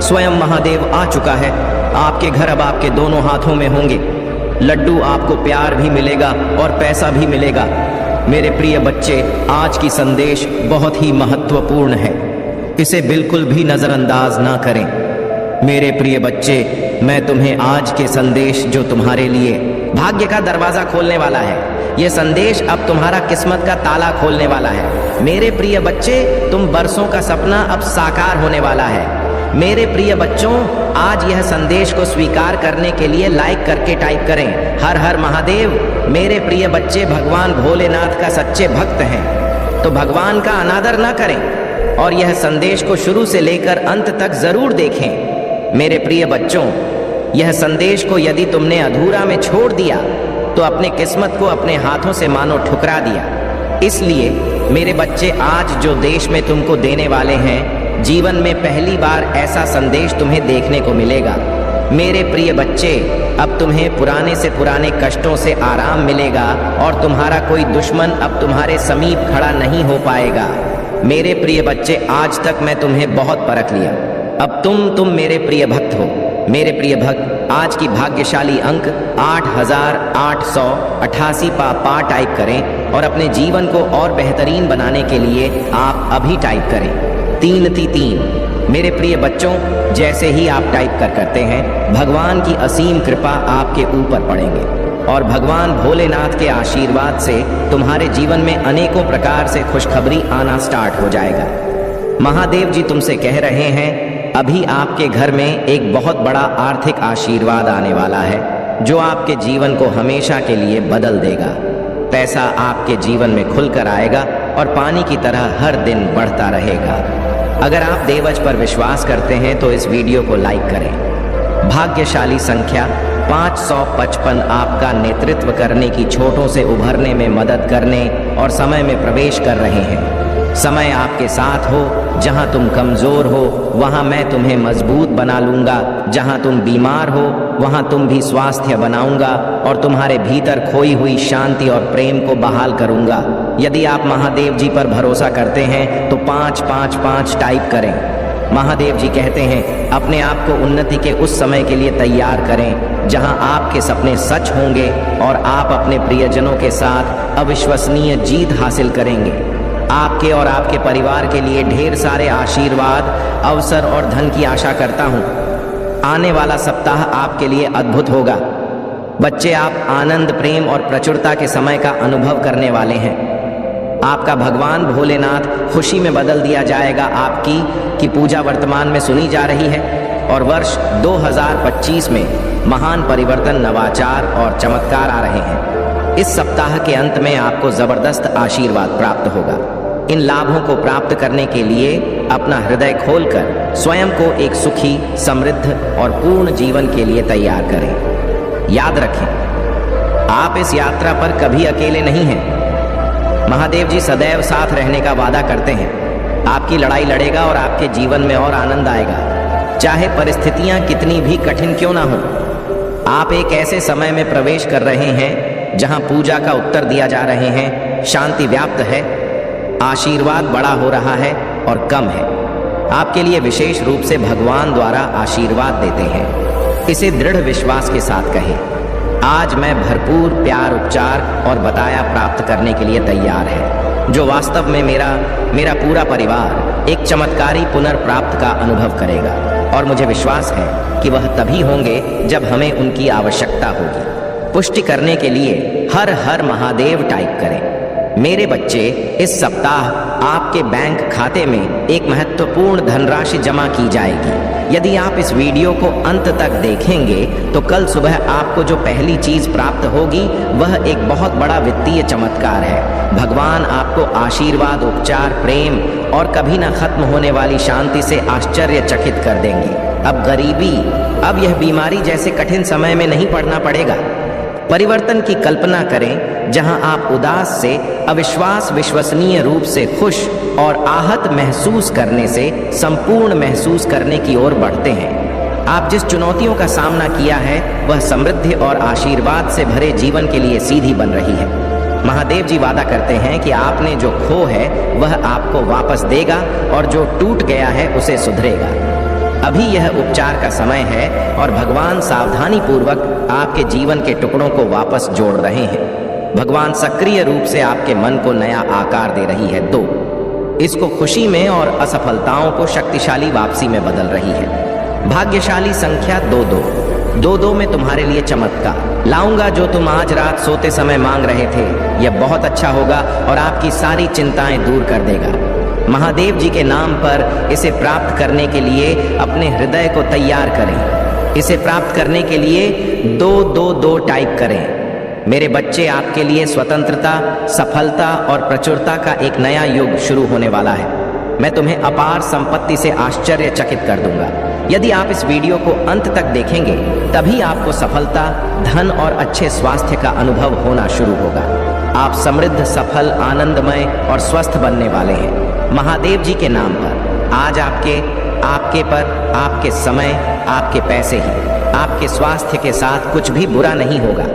स्वयं महादेव आ चुका है। आपके घर अब आपके दोनों हाथों में होंगे। लड्डू, आपको प्यार भी मिलेगा और पैसा भी मिलेगा। मेरे प्रिय बच्चे, आज की संदेश बहुत ही महत्वपूर्ण है। इसे बिल्कुल भी नज़रअंदाज ना करें। मेरे प्रिय बच्चे, मैं तुम्हें आज के संदेश जो तुम्हारे लिए भाग्य का दरवाज़ा खोलने वाला है, ये संदेश अब तुम्हारा किस्मत का ताला खोलने वाला है। मेरे प्रिय बच्चे, तुम बरसों का सपना अब साकार होने वाला है। मेरे प्रिय बच्चों, आज यह संदेश को स्वीकार करने के लिए लाइक करके टाइप करें हर हर महादेव। मेरे प्रिय बच्चे भगवान भोलेनाथ का सच्चे भक्त हैं, तो भगवान का अनादर ना करें। और यह संदेश को शुरू से लेकर अंत तक जरूर देखें। मेरे प्रिय बच्चों, यह संदेश को यदि तुमने अधूरा में छोड़ दिया तो अपने किस्मत को अपने हाथों से मानो ठुकरा दिया। इसलिए मेरे बच्चे, आज जो देश में तुमको देने वाले हैं, जीवन में पहली बार ऐसा संदेश तुम्हें देखने को मिलेगा। मेरे प्रिय बच्चे, अब तुम्हें पुराने से पुराने कष्टों से आराम मिलेगा और तुम्हारा कोई दुश्मन अब तुम्हारे समीप खड़ा नहीं हो पाएगा। मेरे प्रिय बच्चे, आज तक मैं तुम्हें बहुत परख लिया, अब तुम मेरे प्रिय भक्त हो। मेरे प्रिय भक्त, आज की भाग्यशाली अंक 8888 पा टाइप करें और अपने जीवन को और बेहतरीन बनाने के लिए आप अभी टाइप करें 333। मेरे प्रिय बच्चों, जैसे ही आप टाइप करते हैं, भगवान की असीम कृपा आपके ऊपर पड़ेंगे और भगवान भोलेनाथ के आशीर्वाद से तुम्हारे जीवन में अनेकों प्रकार से खुशखबरी आना स्टार्ट हो जाएगा। महादेव जी तुमसे कह रहे हैं, अभी आपके घर में एक बहुत बड़ा आर्थिक आशीर्वाद आने वाला है जो आपके जीवन को हमेशा के लिए बदल देगा। पैसा आपके जीवन में खुलकर आएगा और पानी की तरह हर दिन बढ़ता रहेगा। अगर आप देवज पर विश्वास करते हैं तो इस वीडियो को लाइक करें। भाग्यशाली संख्या 555 आपका नेतृत्व करने की चोटों से उभरने में मदद करने और समय में प्रवेश कर रहे हैं। समय आपके साथ हो, जहां तुम कमजोर हो वहां मैं तुम्हें मजबूत बना लूंगा, जहां तुम बीमार हो वहां तुम भी स्वास्थ्य बनाऊंगा और तुम्हारे भीतर खोई हुई शांति और प्रेम को बहाल करूंगा। यदि आप महादेव जी पर भरोसा करते हैं तो 555 टाइप करें। महादेव जी कहते हैं, अपने आप को उन्नति के उस समय के लिए तैयार करें जहां आपके सपने सच होंगे और आप अपने प्रियजनों के साथ अविश्वसनीय जीत हासिल करेंगे। आपके और आपके परिवार के लिए ढेर सारे आशीर्वाद, अवसर और धन की आशा करता हूं। आने वाला सप्ताह आपके लिए अद्भुत होगा। बच्चे, आप आनंद, प्रेम और प्रचुरता के समय का अनुभव करने वाले हैं। आपका भगवान भोलेनाथ खुशी में बदल दिया जाएगा। आपकी पूजा वर्तमान में सुनी जा रही है और वर्ष 2025 में महान परिवर्तन, नवाचार और चमत्कार आ रहे हैं। इस सप्ताह के अंत में आपको जबरदस्त आशीर्वाद प्राप्त होगा। इन लाभों को प्राप्त करने के लिए अपना हृदय खोलकर स्वयं को एक सुखी, समृद्ध और पूर्ण जीवन के लिए तैयार करें। याद रखें, आप इस यात्रा पर कभी अकेले नहीं हैं। महादेव जी सदैव साथ रहने का वादा करते हैं। आपकी लड़ाई लड़ेगा और आपके जीवन में और आनंद आएगा, चाहे परिस्थितियां कितनी भी कठिन क्यों ना हो। आप एक ऐसे समय में प्रवेश कर रहे हैं जहां पूजा का उत्तर दिया जा रहे हैं, शांति व्याप्त है, आशीर्वाद बड़ा हो रहा है और कम है। आपके लिए विशेष रूप से भगवान द्वारा आशीर्वाद देते हैं। इसे दृढ़ विश्वास के साथ कहें, आज मैं भरपूर प्यार, उपचार और बताया प्राप्त करने के लिए तैयार है, जो वास्तव में मेरा पूरा परिवार एक चमत्कारी पुनर्प्राप्त का अनुभव करेगा और मुझे विश्वास है कि वह तभी होंगे जब हमें उनकी आवश्यकता होगी। पुष्टि करने के लिए हर हर महादेव टाइप करें। मेरे बच्चे, इस सप्ताह आपके बैंक खाते में एक महत्वपूर्ण धनराशि जमा की जाएगी। यदि आप इस वीडियो को अंत तक देखेंगे तो कल सुबह आपको जो पहली चीज प्राप्त होगी वह एक बहुत बड़ा वित्तीय चमत्कार है। भगवान आपको आशीर्वाद, उपचार, प्रेम और कभी न खत्म होने वाली शांति से आश्चर्यचकित कर देंगे। अब गरीबी, अब यह बीमारी जैसे कठिन समय में नहीं पड़ना पड़ेगा। परिवर्तन की कल्पना करें जहां आप उदास से अविश्वास विश्वसनीय रूप से खुश और आहत महसूस करने से संपूर्ण महसूस करने की ओर बढ़ते हैं। आप जिस चुनौतियों का सामना किया है वह समृद्धि और आशीर्वाद से भरे जीवन के लिए सीधी बन रही है। महादेव जी वादा करते हैं कि आपने जो खो है वह आपको वापस देगा और जो टूट गया है उसे सुधरेगा। अभी यह उपचार का समय है और भगवान सावधानी पूर्वक आपके जीवन के टुकड़ों को वापस जोड़ रहे हैं। भगवान सक्रिय रूप से आपके मन को नया आकार दे रही है। इसको खुशी में और असफलताओं को शक्तिशाली वापसी में बदल रही है। भाग्यशाली संख्या 22 में तुम्हारे लिए चमत्कार लाऊंगा जो तुम आज रात सोते समय मांग रहे थे। यह बहुत अच्छा होगा और आपकी सारी चिंताएं दूर कर देगा। महादेव जी के नाम पर इसे प्राप्त करने के लिए अपने हृदय को तैयार करें। इसे प्राप्त करने के लिए 222 टाइप करें। मेरे बच्चे, आपके लिए स्वतंत्रता, सफलता और प्रचुरता का एक नया युग शुरू होने वाला है। मैं तुम्हें अपार संपत्ति से आश्चर्यचकित कर दूंगा। यदि आप इस वीडियो को अंत तक देखेंगे तभी आपको सफलता, धन और अच्छे स्वास्थ्य का अनुभव होना शुरू होगा। आप समृद्ध, सफल, आनंदमय और स्वस्थ बनने वाले हैं महादेव जी के नाम पर। आज आपके पर आपके समय, आपके पैसे ही, आपके स्वास्थ्य के साथ कुछ भी बुरा नहीं होगा।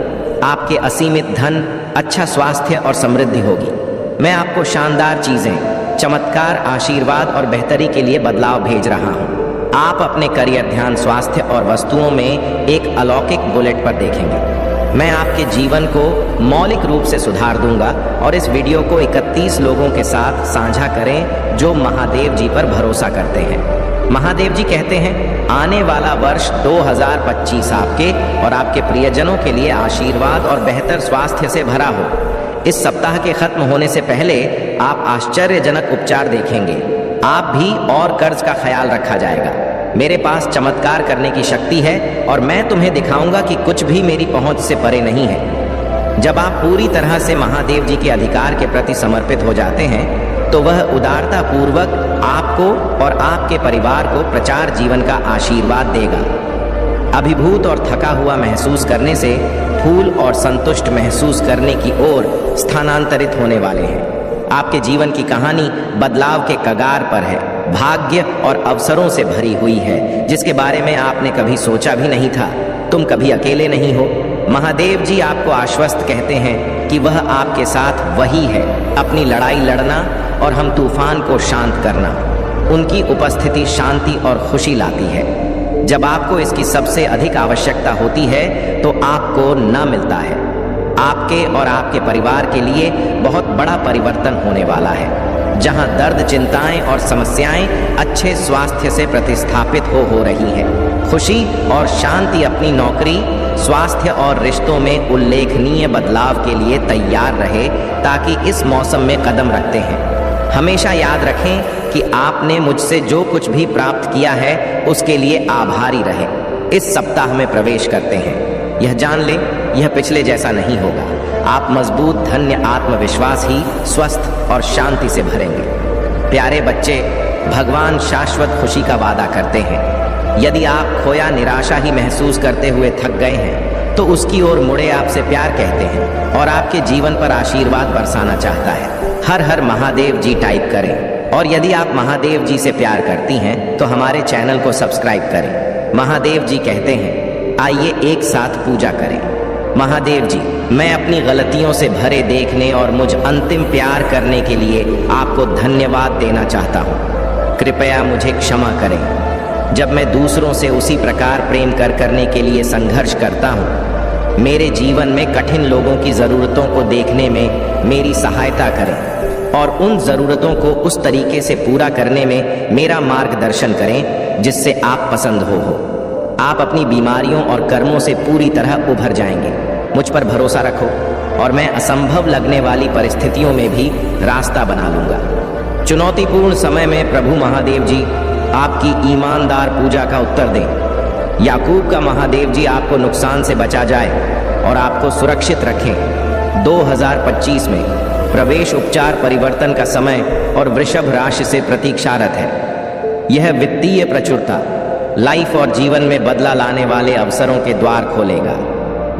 आपके असीमित धन, अच्छा स्वास्थ्य और समृद्धि होगी। मैं आपको शानदार चीजें, चमत्कार, आशीर्वाद और बेहतरी के लिए बदलाव भेज रहा हूँ। आप अपने करियर, ध्यान, स्वास्थ्य और वस्तुओं में एक अलौकिक बुलेट पर देखेंगे। मैं आपके जीवन को मौलिक रूप से सुधार दूंगा और इस वीडियो को 31 लोगों के साथ साझा करें जो महादेव जी पर भरोसा करते हैं। महादेव जी कहते हैं, आने वाला वर्ष 2025 आपके और आपके प्रियजनों के लिए आशीर्वाद और बेहतर स्वास्थ्य से भरा हो। इस सप्ताह के खत्म होने से पहले आप आश्चर्यजनक उपचार देखेंगे। आप भी और कर्ज का ख्याल रखा जाएगा। मेरे पास चमत्कार करने की शक्ति है और मैं तुम्हें दिखाऊंगा कि कुछ भी मेरी पहुंच से परे नहीं है। जब आप पूरी तरह से महादेव जी के अधिकार के प्रति समर्पित हो जाते हैं तो वह उदारता पूर्वक आपको और आपके परिवार को प्रचार जीवन का आशीर्वाद देगा। अभिभूत और थका हुआ महसूस करने से फूल और संतुष्ट महसूस करने की ओर स्थानांतरित होने वाले हैं। आपके जीवन की कहानी बदलाव के कगार पर है, भाग्य और अवसरों से भरी हुई है जिसके बारे में आपने कभी सोचा भी नहीं था। तुम कभी अकेले नहीं हो। महादेव जी आपको आश्वस्त कहते हैं कि वह आपके साथ वही है। अपनी लड़ाई लड़ना और हम तूफान को शांत करना। उनकी उपस्थिति शांति और खुशी लाती है। जब आपको इसकी सबसे अधिक आवश्यकता होती है तो आपको न मिलता है। आपके और आपके परिवार के लिए बहुत बड़ा परिवर्तन होने वाला है। जहां दर्द, चिंताएं और समस्याएं अच्छे स्वास्थ्य से प्रतिस्थापित हो रही हैं। खुशी और शांति अपनी नौकरी, स्वास्थ्य और रिश्तों में उल्लेखनीय बदलाव के लिए तैयार रहे ताकि इस मौसम में कदम रखते हैं। हमेशा याद रखें कि आपने मुझसे जो कुछ भी प्राप्त किया है उसके लिए आभारी रहे। इस सप्ताह में प्रवेश करते हैं। यह जान ले, यह पिछले जैसा नहीं होगा। आप मजबूत, धन्य, आत्मविश्वास ही स्वस्थ और शांति से भरेंगे। प्यारे बच्चे, भगवान शाश्वत खुशी का वादा करते हैं। यदि आप खोया, निराशा ही महसूस करते हुए थक गए हैं तो उसकी ओर मुड़े आपसे प्यार कहते हैं और आपके जीवन पर आशीर्वाद बरसाना चाहता है। हर हर महादेव जी टाइप करें और यदि आप महादेव जी से प्यार करती हैं तो हमारे चैनल को सब्सक्राइब करें। महादेव जी कहते हैं, आइए एक साथ पूजा करें। महादेव जी, मैं अपनी गलतियों से भरे देखने और मुझ अंतिम प्यार करने के लिए आपको धन्यवाद देना चाहता हूँ। कृपया मुझे क्षमा करें। जब मैं दूसरों से उसी प्रकार प्रेम करने के लिए संघर्ष करता हूँ, मेरे जीवन में कठिन लोगों की ज़रूरतों को देखने में मेरी सहायता करें और उन ज़रूरतों को उस तरीके से पूरा करने में मेरा मार्गदर्शन करें जिससे आप पसंद हो। आप अपनी बीमारियों और कर्मों से पूरी तरह उभर जाएंगे। मुझ पर भरोसा रखो और मैं असंभव लगने वाली परिस्थितियों में भी रास्ता बना लूँगा। चुनौतीपूर्ण समय में प्रभु महादेव जी आपकी ईमानदार पूजा का उत्तर दें। याकूब का महादेव जी आपको नुकसान से बचा जाए और आपको सुरक्षित रखें। 2025 में प्रवेश, उपचार, परिवर्तन का समय और वृषभ राशि से प्रतीक्षारत है। यह वित्तीय प्रचुरता, लाइफ और जीवन में बदला लाने वाले अवसरों के द्वार खोलेगा।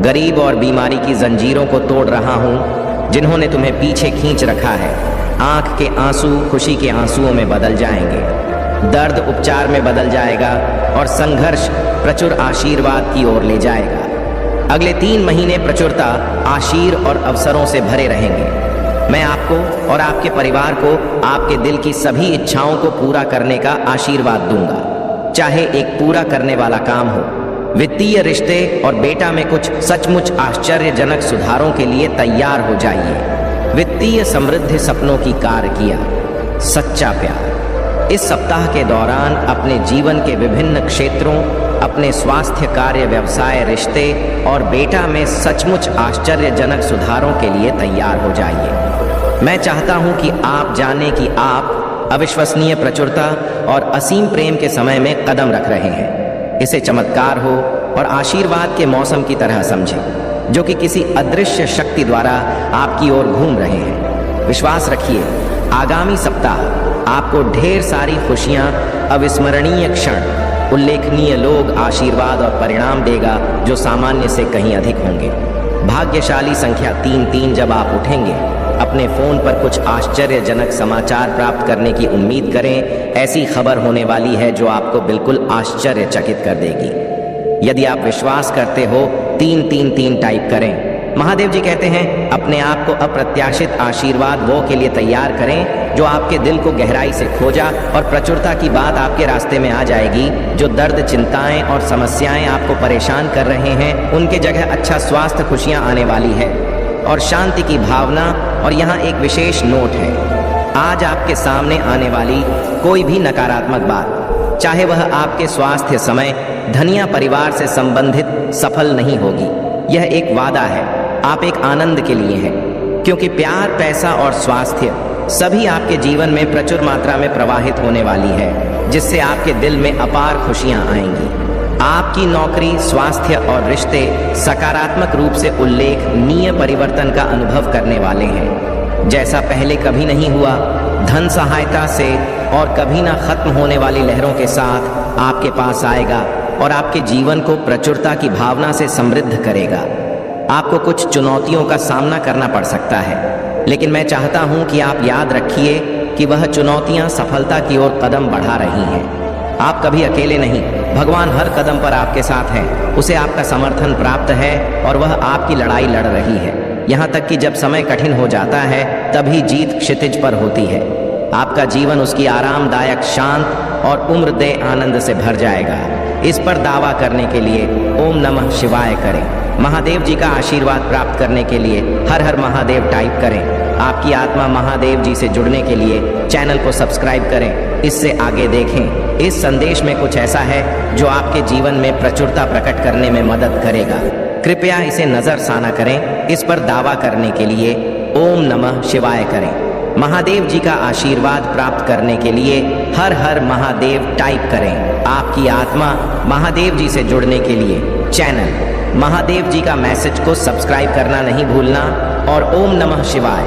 गरीब और बीमारी की जंजीरों को तोड़ रहा हूँ जिन्होंने तुम्हें पीछे खींच रखा है। आंख के आंसू खुशी के आंसुओं में बदल जाएंगे, दर्द उपचार में बदल जाएगा और संघर्ष प्रचुर आशीर्वाद की ओर ले जाएगा। अगले 3 महीने प्रचुरता, आशीर और अवसरों से भरे रहेंगे। मैं आपको और आपके परिवार को आपके दिल की सभी इच्छाओं को पूरा करने का आशीर्वाद दूंगा, चाहे एक पूरा करने वाला काम हो, वित्तीय रिश्ते और बेटा में कुछ सचमुच आश्चर्यजनक सुधारों के लिए तैयार हो जाइए। वित्तीय समृद्धि सपनों की कार किया, सच्चा प्यार। इस सप्ताह के दौरान अपने जीवन के विभिन्न क्षेत्रों, अपने स्वास्थ्य, कार्य, व्यवसाय, रिश्ते और बेटा में सचमुच आश्चर्यजनक सुधारों के लिए तैयार हो जाइए। मैं चाहता हूं कि आप जाने कि आप अविश्वसनीय प्रचुरता और असीम प्रेम के समय में कदम रख रहे हैं। इसे चमत्कार हो और आशीर्वाद के मौसम की तरह समझें जो कि किसी अदृश्य शक्ति द्वारा आपकी ओर घूम रहे हैं। विश्वास रखिए, आगामी सप्ताह आपको ढेर सारी खुशियां, अविस्मरणीय क्षण, उल्लेखनीय लोग, आशीर्वाद और परिणाम देगा जो सामान्य से कहीं अधिक होंगे। भाग्यशाली संख्या 33। जब आप उठेंगे, अपने फोन पर कुछ आश्चर्यजनक समाचार प्राप्त करने की उम्मीद करें। ऐसी खबर होने वाली है जो आपको बिल्कुल आश्चर्यचकित कर देगी। यदि आप विश्वास करते हो, 333 टाइप करें। महादेव जी कहते हैं, अपने आप को अप्रत्याशित आशीर्वाद वो के लिए तैयार करें जो आपके दिल को गहराई से खोजा, और प्रचुरता की बात आपके रास्ते में आ जाएगी। जो दर्द, चिंताएं और समस्याएं आपको परेशान कर रहे हैं, उनके जगह अच्छा स्वास्थ्य, खुशियां आने वाली है और शांति की भावना। और यहाँ एक विशेष नोट है, आज आपके सामने आने वाली कोई भी नकारात्मक बात, चाहे वह आपके स्वास्थ्य, समय, धनिया, परिवार से संबंधित, सफल नहीं होगी। यह एक वादा है, आप एक आनंद के लिए है, क्योंकि प्यार, पैसा और स्वास्थ्य सभी आपके जीवन में प्रचुर मात्रा में प्रवाहित होने वाली है, जिससे आपके दिल में अपार खुशियां आएंगी। आपकी नौकरी, स्वास्थ्य और रिश्ते सकारात्मक रूप से उल्लेखनीय परिवर्तन का अनुभव करने वाले हैं, जैसा पहले कभी नहीं हुआ। धन सहायता से और कभी ना खत्म होने वाली लहरों के साथ आपके पास आएगा और आपके जीवन को प्रचुरता की भावना से समृद्ध करेगा। आपको कुछ चुनौतियों का सामना करना पड़ सकता है, लेकिन मैं चाहता हूं कि आप याद रखिए कि वह चुनौतियां सफलता की ओर कदम बढ़ा रही हैं। आप कभी अकेले नहीं, भगवान हर कदम पर आपके साथ हैं। उसे आपका समर्थन प्राप्त है और वह आपकी लड़ाई लड़ रही है। यहाँ तक कि जब समय कठिन हो जाता है, तभी जीत क्षितिज पर होती है। आपका जीवन उसकी आरामदायक, शांत और उम्रदे आनंद से भर जाएगा। इस पर दावा करने के लिए ओम नमः शिवाय करें। महादेव जी का आशीर्वाद प्राप्त करने के लिए हर हर महादेव टाइप करें। आपकी आत्मा महादेव जी से जुड़ने के लिए चैनल को सब्सक्राइब करें, इससे आगे देखें। इस संदेश में कुछ ऐसा है जो आपके जीवन में प्रचुरता प्रकट करने में मदद करेगा। कृपया इसे नजरसाना करें। इस पर दावा करने के लिए ओम नमः शिवाय करें। महादेव जी का आशीर्वाद प्राप्त करने के लिए हर हर महादेव टाइप करें। आपकी आत्मा महादेव जी से जुड़ने के लिए चैनल महादेव जी का मैसेज को सब्सक्राइब करना नहीं भूलना, और ओम नमः शिवाय,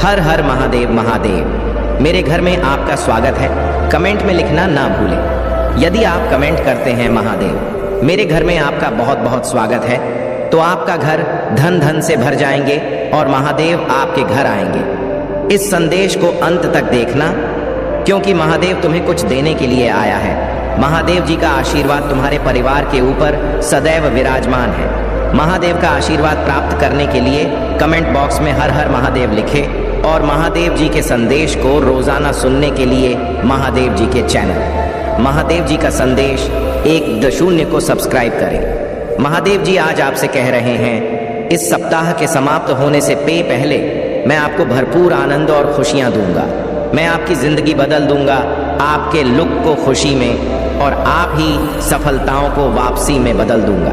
हर हर महादेव महादेव। मेरे घर में आपका स्वागत है, कमेंट में लिखना ना भूलें। यदि आप कमेंट करते हैं महादेव मेरे घर में आपका बहुत बहुत स्वागत है, तो आपका घर धन धन से भर जाएंगे और महादेव आपके घर आएंगे। इस संदेश को अंत तक देखना, क्योंकि महादेव तुम्हें कुछ देने के लिए आया है। महादेव जी का आशीर्वाद तुम्हारे परिवार के ऊपर सदैव विराजमान है। महादेव का आशीर्वाद प्राप्त करने के लिए कमेंट बॉक्स में हर हर महादेव लिखें, और महादेव जी के संदेश को रोजाना सुनने के लिए महादेव जी के चैनल महादेव जी का संदेश 1.0 को सब्सक्राइब करें। महादेव जी आज आपसे कह रहे हैं, इस सप्ताह के समाप्त होने से पहले मैं आपको भरपूर आनंद और खुशियां दूंगा। मैं आपकी जिंदगी बदल दूंगा, आपके लुक को खुशी में और आप ही सफलताओं को वापसी में बदल दूंगा।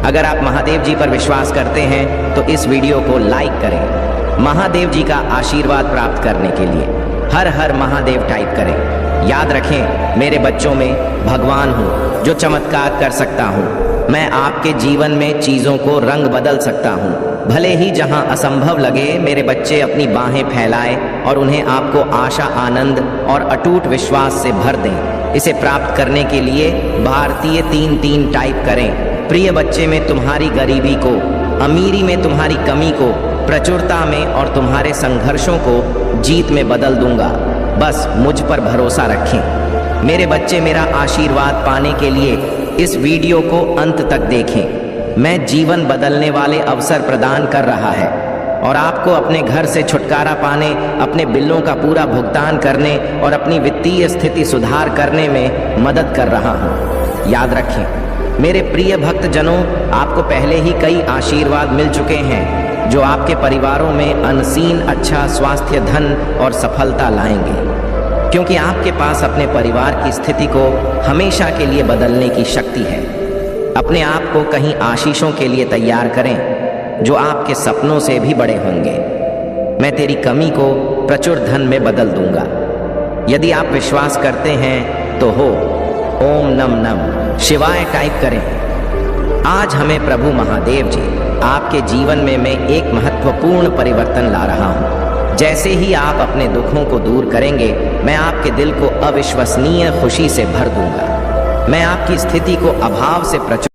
अगर आप महादेव जी पर विश्वास करते हैं तो इस वीडियो को लाइक करें। महादेव जी का आशीर्वाद प्राप्त करने के लिए हर हर महादेव टाइप करें। याद रखें, मेरे बच्चों में भगवान हूँ जो चमत्कार कर सकता हूँ। मैं आपके जीवन में चीज़ों को रंग बदल सकता हूँ। भले ही जहाँ असंभव लगे, मेरे बच्चे अपनी बाहें फैलाएं और उन्हें आपको आशा, आनंद और अटूट विश्वास से भर दें। इसे प्राप्त करने के लिए भारतीय 33 टाइप करें। प्रिय बच्चे, में तुम्हारी गरीबी को, अमीरी में तुम्हारी कमी को, प्रचुरता में और तुम्हारे संघर्षों को जीत में बदल दूंगा। बस मुझ पर भरोसा रखें। मेरे बच्चे, मेरा आशीर्वाद पाने के लिए इस वीडियो को अंत तक देखें। मैं जीवन बदलने वाले अवसर प्रदान कर रहा है और आपको अपने घर से छुटकारा पाने, अपने बिलों का पूरा भुगतान करने और अपनी वित्तीय स्थिति सुधार करने में मदद कर रहा हूँ। याद रखें मेरे प्रिय भक्तजनों, आपको पहले ही कई आशीर्वाद मिल चुके हैं जो आपके परिवारों में अनसीन अच्छा स्वास्थ्य, धन और सफलता लाएंगे, क्योंकि आपके पास अपने परिवार की स्थिति को हमेशा के लिए बदलने की शक्ति है। अपने आप को कहीं आशीषों के लिए तैयार करें जो आपके सपनों से भी बड़े होंगे। मैं तेरी कमी को प्रचुर धन में बदल दूंगा। यदि आप विश्वास करते हैं तो हो ओम नम नम शिवाय टाइप करें। आज हमें प्रभु महादेव जी आपके जीवन में मैं एक महत्वपूर्ण परिवर्तन ला रहा हूँ। जैसे ही आप अपने दुखों को दूर करेंगे, मैं आपके दिल को अविश्वसनीय खुशी से भर दूंगा। मैं आपकी स्थिति को अभाव से प्रचुर